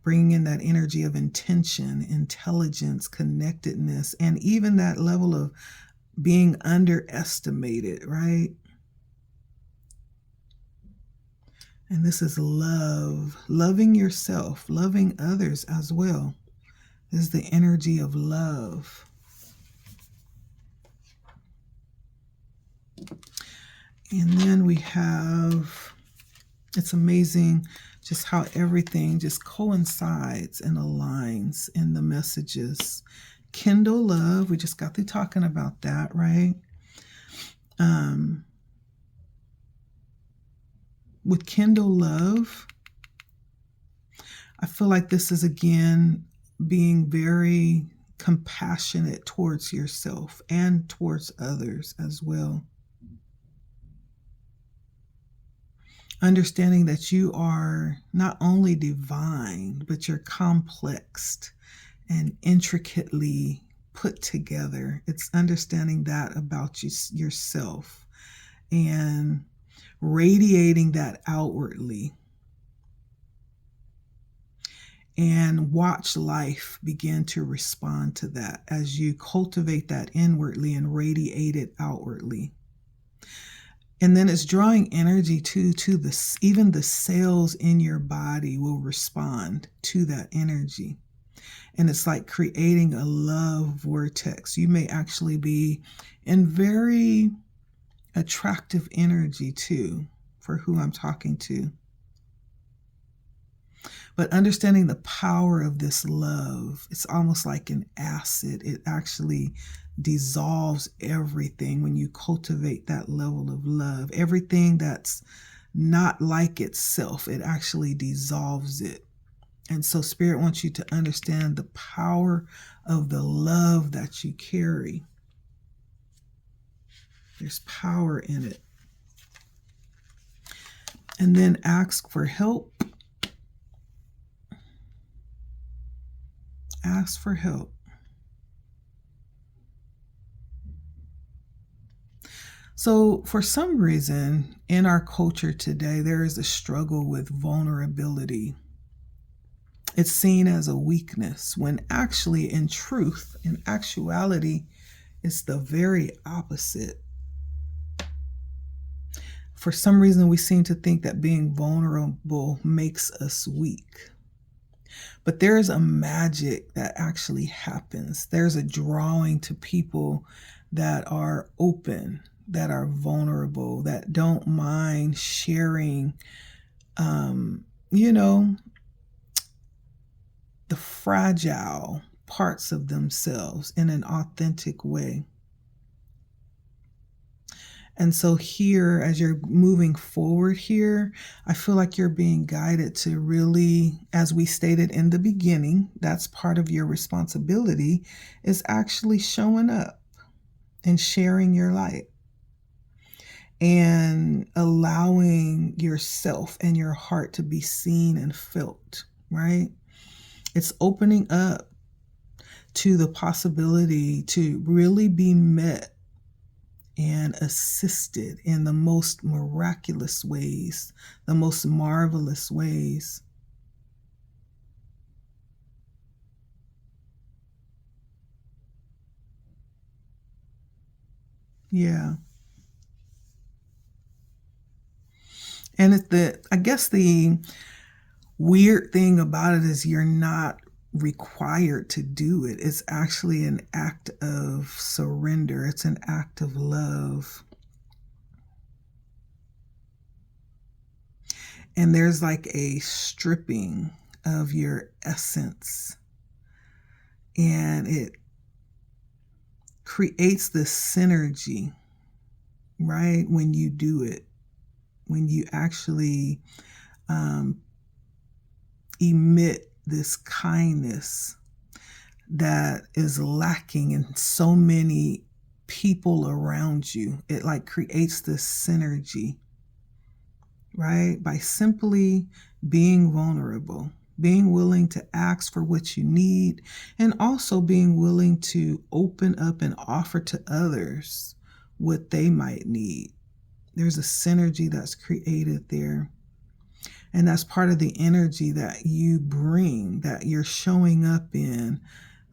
bringing in that energy of intention, intelligence, connectedness, and even that level of being underestimated, right? And this is love, loving yourself, loving others as well. This is the energy of love. And then we have It's amazing just how everything just coincides and aligns in the messages. Kindle love, we just got through talking about that, right? With Kindle love, I feel like this is again being very compassionate towards yourself and towards others as well. Understanding that you are not only divine, but you're complexed and intricately put together. It's understanding that about yourself and radiating that outwardly. And watch life begin to respond to that as you cultivate that inwardly and radiate it outwardly. And then it's drawing energy to this, even the cells in your body will respond to that energy. And it's like creating a love vortex. You may actually be in very attractive energy too, for who I'm talking to. But understanding the power of this love, it's almost like an acid. It actually dissolves everything when you cultivate that level of love. Everything that's not like itself, it actually dissolves it. And so Spirit wants you to understand the power of the love that you carry. There's power in it. And then ask for help. Ask for help. So for some reason in our culture today, there is a struggle with vulnerability. It's seen as a weakness when actually, in truth, in actuality, it's the very opposite. For some reason, we seem to think that being vulnerable makes us weak. But there's a magic that actually happens. There's a drawing to people that are open, that are vulnerable, that don't mind sharing, the fragile parts of themselves in an authentic way. And so here, as you're moving forward here, I feel like you're being guided to really, as we stated in the beginning, that's part of your responsibility, is actually showing up and sharing your light and allowing yourself and your heart to be seen and felt, right? It's opening up to the possibility to really be met and assisted in the most miraculous ways, the most marvelous ways. Yeah. And I guess the weird thing about it is you're not required to do it. It's actually an act of surrender. It's an act of love. And there's like a stripping of your essence. And it creates this synergy, right? When you do it, when you actually emit this kindness that is lacking in so many people around you. It like creates this synergy, right? By simply being vulnerable, being willing to ask for what you need, and also being willing to open up and offer to others what they might need. There's a synergy that's created there. And that's part of the energy that you bring, that you're showing up in,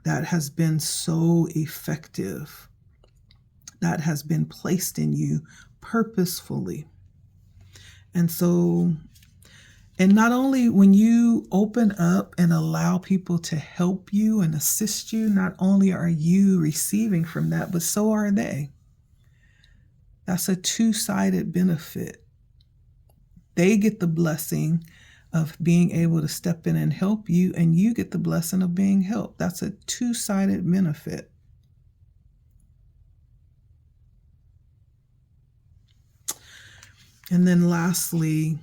that has been so effective, that has been placed in you purposefully. And so, and not only when you open up and allow people to help you and assist you, not only are you receiving from that, but so are they. That's a two-sided benefit. They get the blessing of being able to step in and help you, and you get the blessing of being helped. That's a two-sided benefit. And then lastly,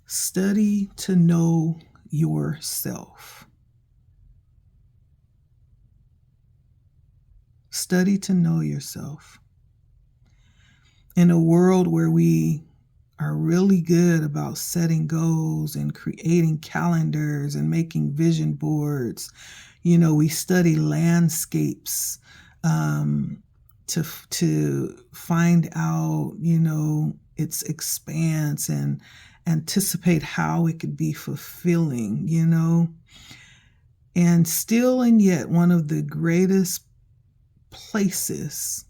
study to know yourself. Study to know yourself. In a world where we are really good about setting goals and creating calendars and making vision boards, we study landscapes to find out, its expanse and anticipate how it could be fulfilling, And still and yet, one of the greatest places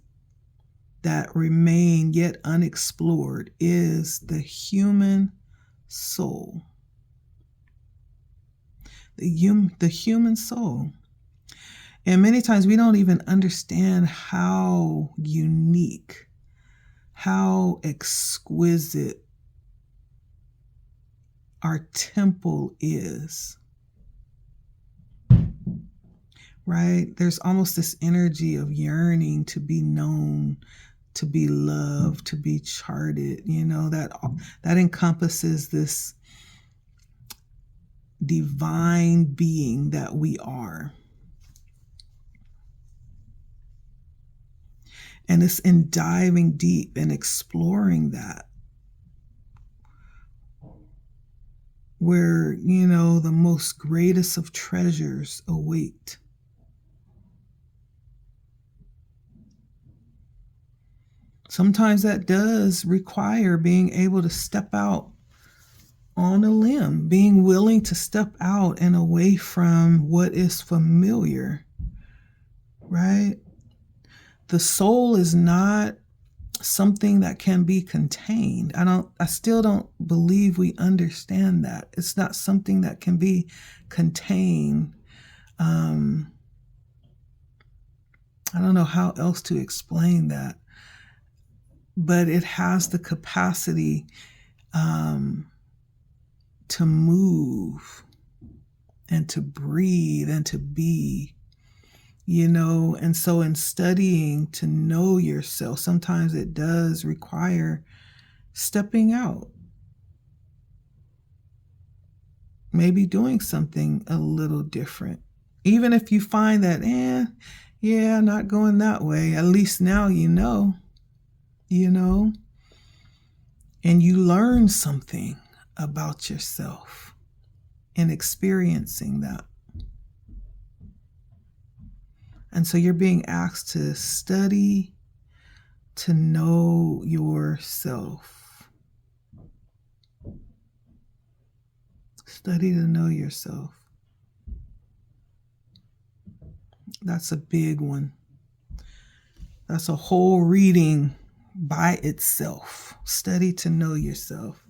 that remain yet unexplored is the human soul. The human soul. And many times we don't even understand how unique, how exquisite our temple is. Right? There's almost this energy of yearning to be known, to be loved, to be charted, that encompasses this divine being that we are. And it's in diving deep and exploring that where, the most greatest of treasures await. Sometimes that does require being able to step out on a limb, being willing to step out and away from what is familiar, right? The soul is not something that can be contained. I still don't believe we understand that. It's not something that can be contained. I don't know how else to explain that. But it has the capacity to move and to breathe and to be, and so in studying to know yourself, sometimes it does require stepping out, maybe doing something a little different. Even if you find that, not going that way, at least now and you learn something about yourself in experiencing that. And so you're being asked to study to know yourself. Study to know yourself. That's a big one. That's a whole reading by itself. Study to know yourself.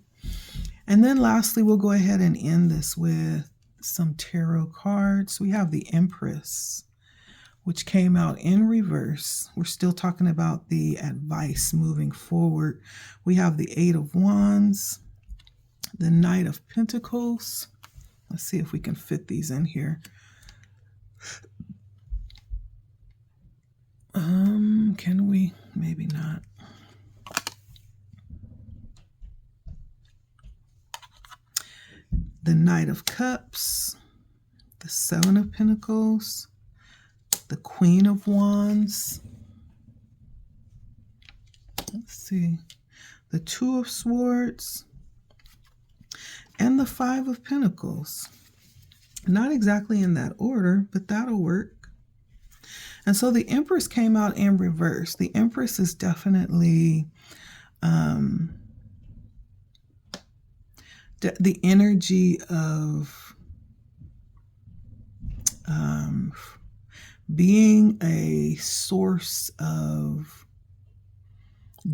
And then lastly, we'll go ahead and end this with some tarot cards. We have the Empress, which came out in reverse. We're still talking about the advice moving forward. We have the Eight of Wands, the Knight of Pentacles. Let's see if we can fit these in here. Can we? Maybe not. The Knight of Cups, the Seven of Pentacles, the Queen of Wands. Let's see. The Two of Swords and the Five of Pentacles. Not exactly in that order, but that'll work. And so the Empress came out in reverse. The Empress is definitely the energy of being a source of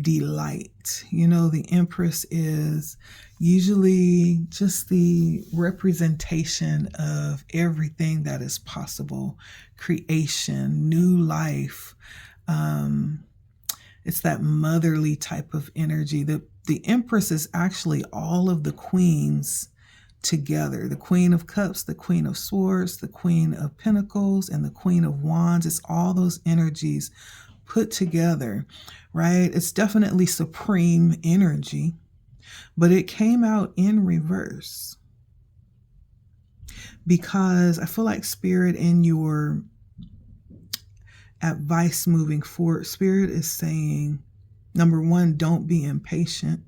delight. The Empress is usually just the representation of everything that is possible. Creation, new life. It's that motherly type of energy. The Empress is actually all of the queens together. The Queen of Cups, the Queen of Swords, the Queen of Pentacles, and the Queen of Wands. It's all those energies put together, right? It's definitely supreme energy, but it came out in reverse because I feel like Spirit, in your advice moving forward, Spirit is saying, number one, don't be impatient,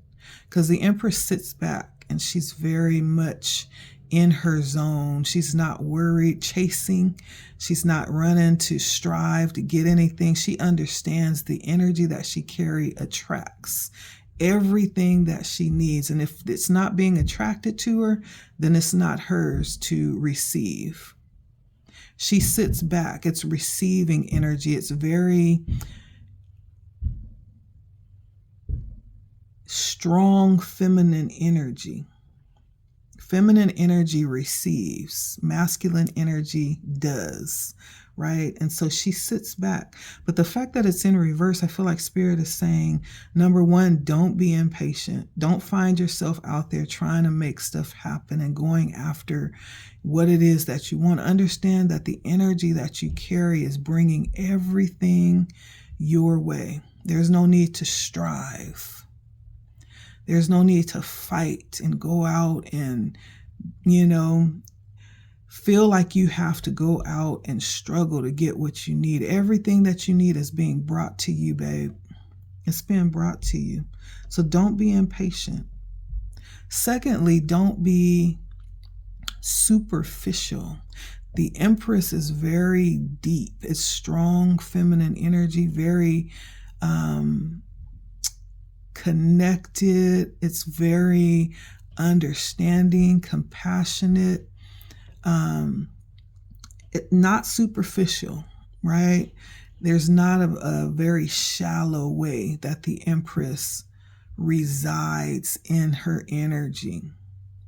because the Empress sits back and she's very much in her zone. She's not worried, chasing. She's not running to strive to get anything. She understands the energy that she carries attracts everything that she needs. And if it's not being attracted to her, then it's not hers to receive. She sits back. It's receiving energy. It's very strong feminine energy. Feminine energy receives, masculine energy does, right? And so she sits back. But the fact that it's in reverse, I feel like Spirit is saying, number one, don't be impatient. Don't find yourself out there trying to make stuff happen and going after what it is that you want. Understand that the energy that you carry is bringing everything your way. There's no need to strive. There's no need to fight and go out and, feel like you have to go out and struggle to get what you need. Everything that you need is being brought to you, babe. It's being brought to you. So don't be impatient. Secondly, don't be superficial. The Empress is very deep. It's strong feminine energy, very connected. It's very understanding, compassionate, not superficial, right? There's not a very shallow way that the Empress resides in her energy.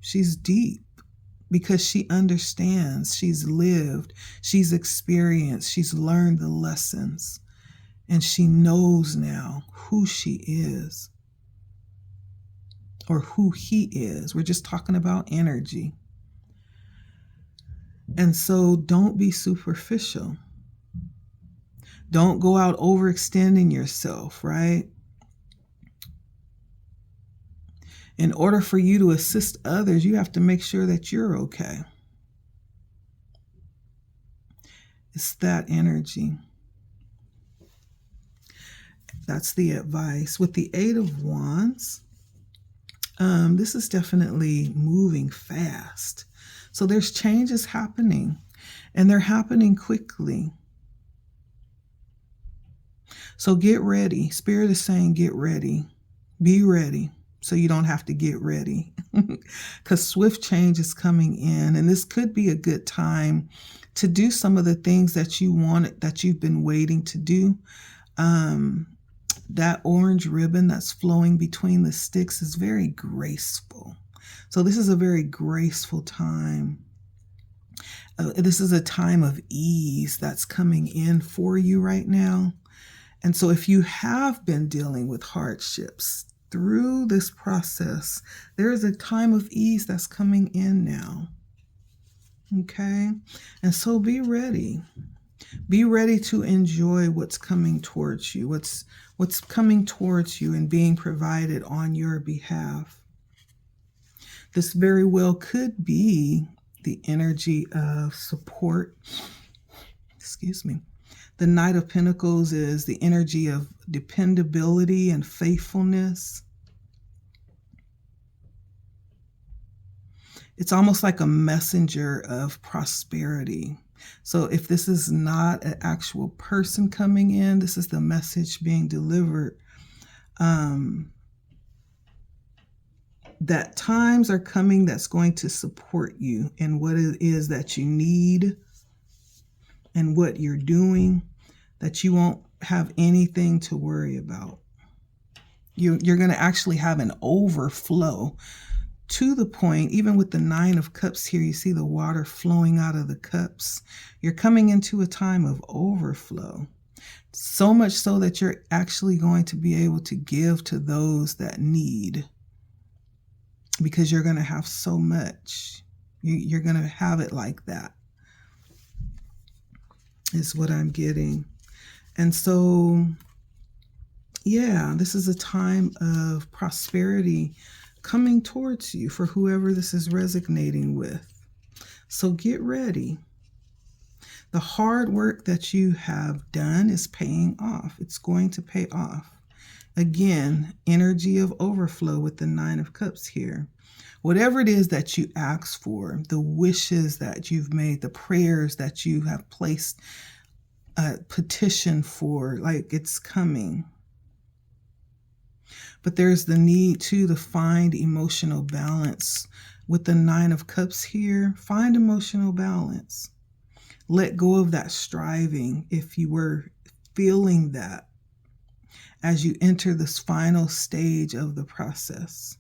She's deep because she understands, she's lived, she's experienced, she's learned the lessons, and she knows now who she is. Or who he is. We're just talking about energy. And so don't be superficial. Don't go out overextending yourself, right? In order for you to assist others, you have to make sure that you're okay. It's that energy. That's the advice. With the Eight of Wands, this is definitely moving fast. So there's changes happening, and they're happening quickly. So get ready. Spirit is saying get ready. Be ready so you don't have to get ready, because swift change is coming in, and this could be a good time to do some of the things that you wanted, that you've been waiting to do. That orange ribbon that's flowing between the sticks is very graceful. So this is a very graceful time. This is a time of ease that's coming in for you right now. And so if you have been dealing with hardships through this process, there is a time of ease that's coming in now. Okay? And so be ready. Be ready to enjoy what's coming towards you, what's coming towards you and being provided on your behalf. This very well could be the energy of support. Excuse me. The Knight of Pentacles is the energy of dependability and faithfulness. It's almost like a messenger of prosperity. So if this is not an actual person coming in, this is the message being delivered. That times are coming that's going to support you in what it is that you need and what you're doing, that you won't have anything to worry about. You're going to actually have an overflow, to the point, even with the Nine of Cups here, you see the water flowing out of the cups. You're coming into a time of overflow. So much so that you're actually going to be able to give to those that need, because you're going to have so much. You're going to have it like that, is what I'm getting. And so, yeah, this is a time of prosperity coming towards you for whoever this is resonating with. So get ready. The hard work that you have done is paying off. It's going to pay off. Again, energy of overflow with the Nine of Cups here. Whatever it is that you ask for, the wishes that you've made, the prayers that you have placed a petition for, like, it's coming. But there's the need too to find emotional balance. With the Nine of Cups here, find emotional balance. Let go of that striving if you were feeling that as you enter this final stage of the process,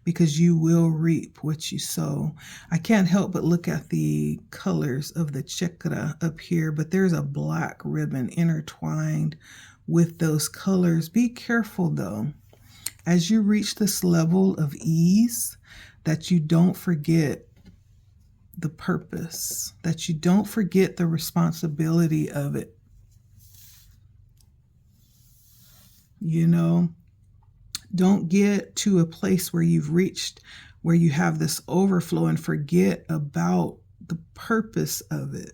because you will reap what you sow. I can't help but look at the colors of the chakra up here, but there's a black ribbon intertwined with those colors. Be careful though, as you reach this level of ease, that you don't forget the purpose, that you don't forget the responsibility of it. You know, don't get to a place where you've reached, where you have this overflow and forget about the purpose of it.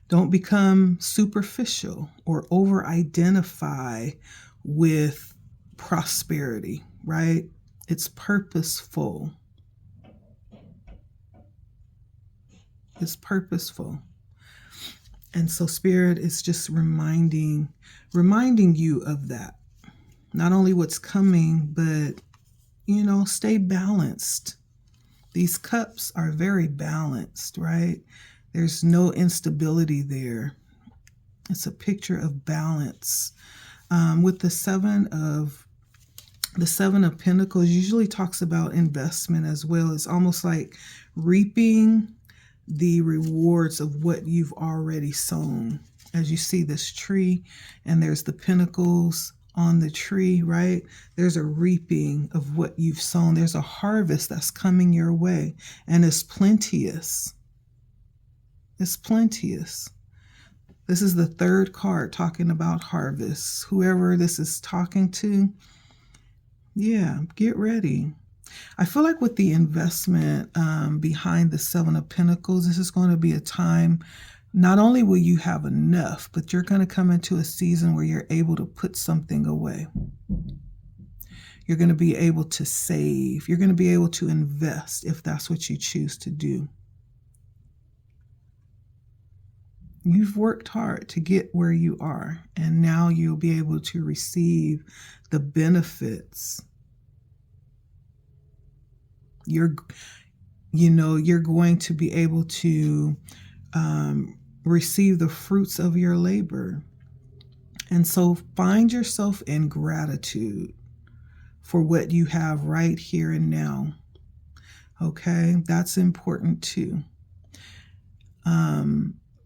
Don't become superficial or over-identify with prosperity, right? It's purposeful. It's purposeful. And so Spirit is just reminding you of that. Not only what's coming, but, you know, stay balanced. These cups are very balanced, right? There's no instability there. It's a picture of balance. With the Seven of Pentacles usually talks about investment as well. It's almost like reaping the rewards of what you've already sown. As you see this tree, and there's the pentacles on the tree, right? There's a reaping of what you've sown. There's a harvest that's coming your way, and it's plenteous. It's plenteous. This is the third card talking about harvest. Whoever this is talking to, yeah, get ready. I feel like with the investment behind the Seven of Pentacles, this is going to be a time, not only will you have enough, but you're going to come into a season where you're able to put something away. You're going to be able to save. You're going to be able to invest if that's what you choose to do. You've worked hard to get where you are, and now you'll be able to receive the benefits. You're going to be able to receive the fruits of your labor. And so find yourself in gratitude for what you have right here and now. Okay, that's important too.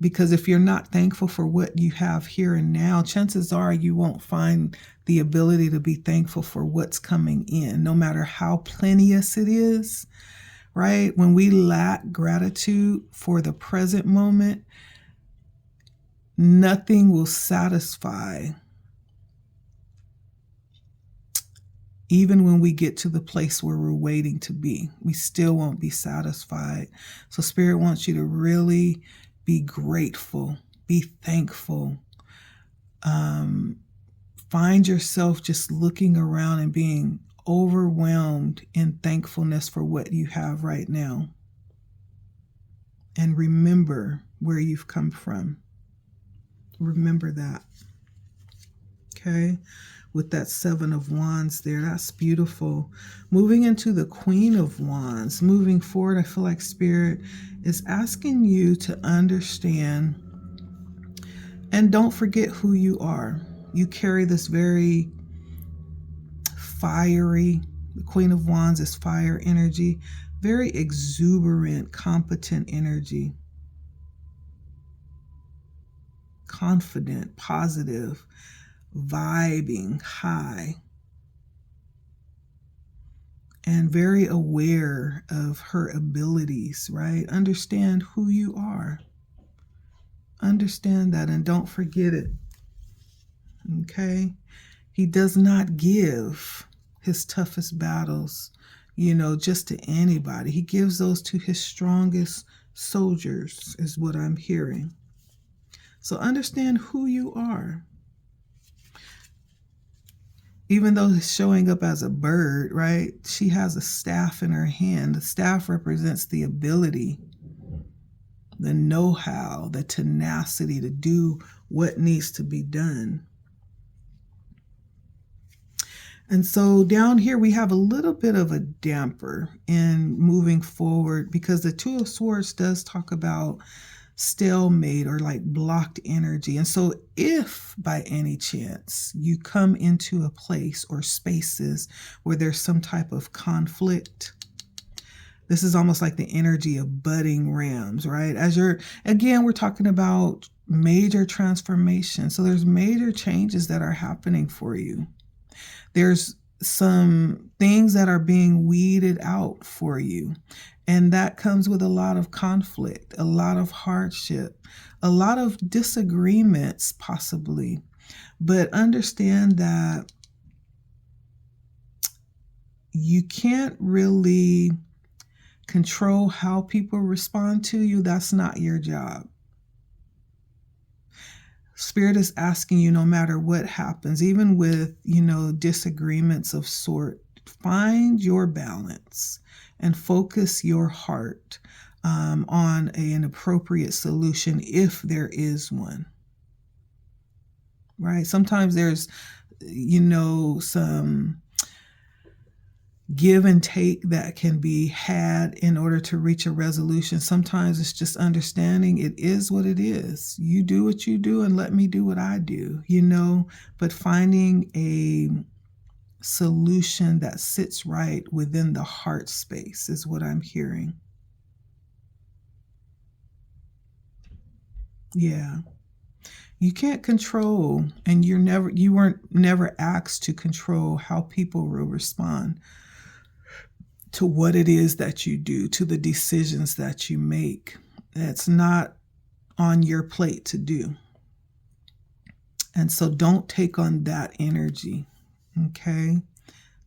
Because if you're not thankful for what you have here and now, chances are you won't find the ability to be thankful for what's coming in, no matter how plenteous it is, right? When we lack gratitude for the present moment, nothing will satisfy. Even when we get to the place where we're waiting to be, we still won't be satisfied. So Spirit wants you to really be grateful, be thankful. Find yourself just looking around and being overwhelmed in thankfulness for what you have right now. And remember where you've come from. Remember that. Okay? With that Seven of Wands there, that's beautiful. Moving into the Queen of Wands, moving forward, I feel like Spirit is asking you to understand and don't forget who you are. You carry this very fiery, the Queen of Wands is fire energy, very exuberant, competent energy. confident, positive, vibing high, and very aware of her abilities, right? Understand who you are. Understand that and don't forget it. Okay? He does not give his toughest battles, just to anybody. He gives those to his strongest soldiers, is what I'm hearing. So understand who you are. Even though he's showing up as a bird, right? She has a staff in her hand. The staff represents the ability, the know-how, the tenacity to do what needs to be done. And so down here we have a little bit of a damper in moving forward, because the Two of Swords does talk about stalemate or like blocked energy. And so if by any chance you come into a place or spaces where there's some type of conflict, this is almost like the energy of budding rams, right? Again, we're talking about major transformation. So there's major changes that are happening for you. There's some things that are being weeded out for you. And that comes with a lot of conflict, a lot of hardship, a lot of disagreements possibly. But understand that you can't really control how people respond to you. That's not your job. Spirit is asking you, no matter what happens, even with, disagreements of sort, find your balance and focus your heart on an appropriate solution if there is one. Right? Sometimes there's, some give and take that can be had in order to reach a resolution. Sometimes it's just understanding it is what it is. You do what you do and let me do what I do, but finding a solution that sits right within the heart space is what I'm hearing. Yeah. You can't control, and you weren't never asked to control how people will respond to what it is that you do, to the decisions that you make. That's not on your plate to do. And so don't take on that energy, okay?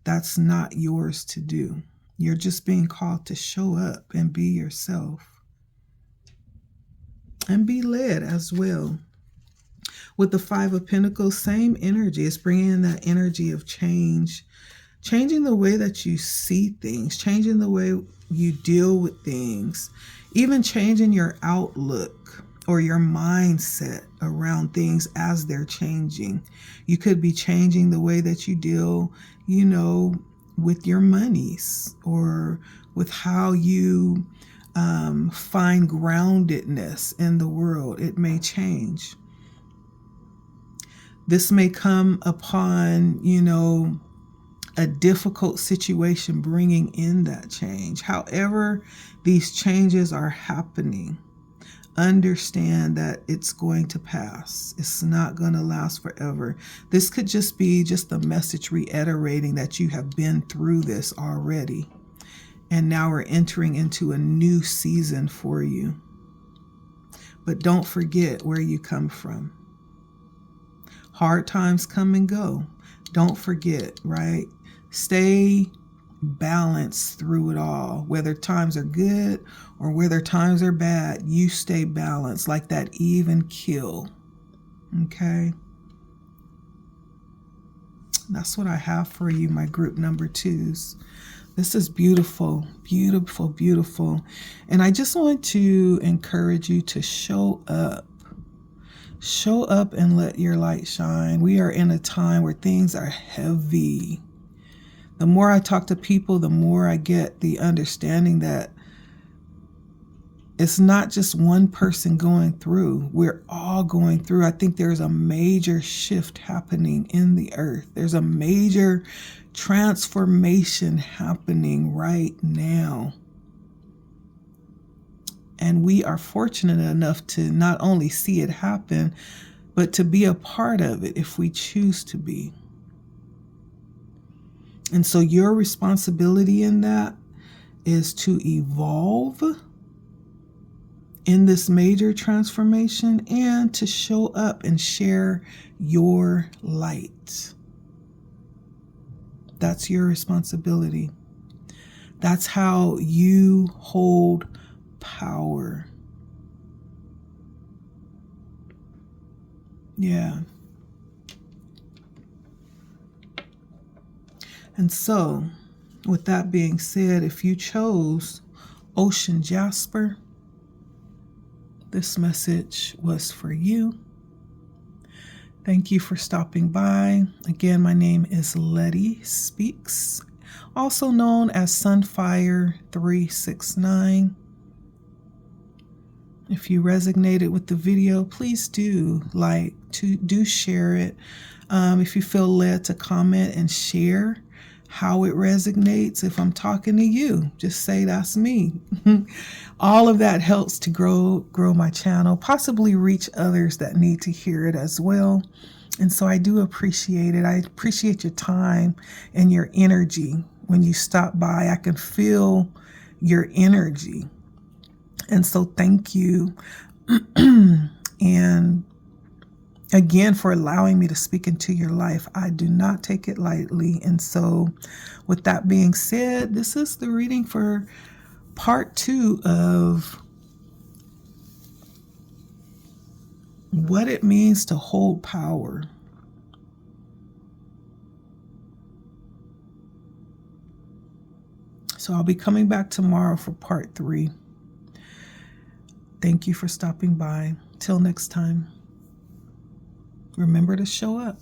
That's not yours to do. You're just being called to show up and be yourself. And be led as well. With the Five of Pentacles, same energy. It's bringing in that energy of change. Changing the way that you see things, changing the way you deal with things, even changing your outlook or your mindset around things as they're changing. You could be changing the way that you deal, with your monies, or with how you find groundedness in the world. It may change. This may come upon, a difficult situation bringing in that change. However, these changes are happening. Understand that it's going to pass. It's not going to last forever. This could just be a message reiterating that you have been through this already. And now we're entering into a new season for you. But don't forget where you come from. Hard times come and go. Don't forget, right? Stay balanced through it all. Whether times are good or whether times are bad, you stay balanced, like that even keel. Okay? That's what I have for you, my group number 2s. This is beautiful, beautiful, beautiful. And I just want to encourage you to show up. Show up and let your light shine. We are in a time where things are heavy. The more I talk to people, the more I get the understanding that it's not just one person going through. We're all going through. I think there's a major shift happening in the earth. There's a major transformation happening right now. And we are fortunate enough to not only see it happen, but to be a part of it if we choose to be. And so your responsibility in that is to evolve in this major transformation and to show up and share your light. That's your responsibility. That's how you hold power. Yeah. And so, with that being said, if you chose Ocean Jasper, this message was for you. Thank you for stopping by. Again, my name is Letty Speaks, also known as Sunfire 369. If you resonated with the video, please do share it. If you feel led to comment and share how it resonates, if I'm talking to you, just say that's me. All of that helps to grow my channel, possibly reach others that need to hear it as well. And so I do appreciate it. I appreciate your time and your energy. When you stop by, I can feel your energy. And so thank you. And again, for allowing me to speak into your life. I do not take it lightly. And so with that being said, this is the reading for part 2 of what it means to hold power. So I'll be coming back tomorrow for part 3. Thank you for stopping by. Till next time, remember to show up.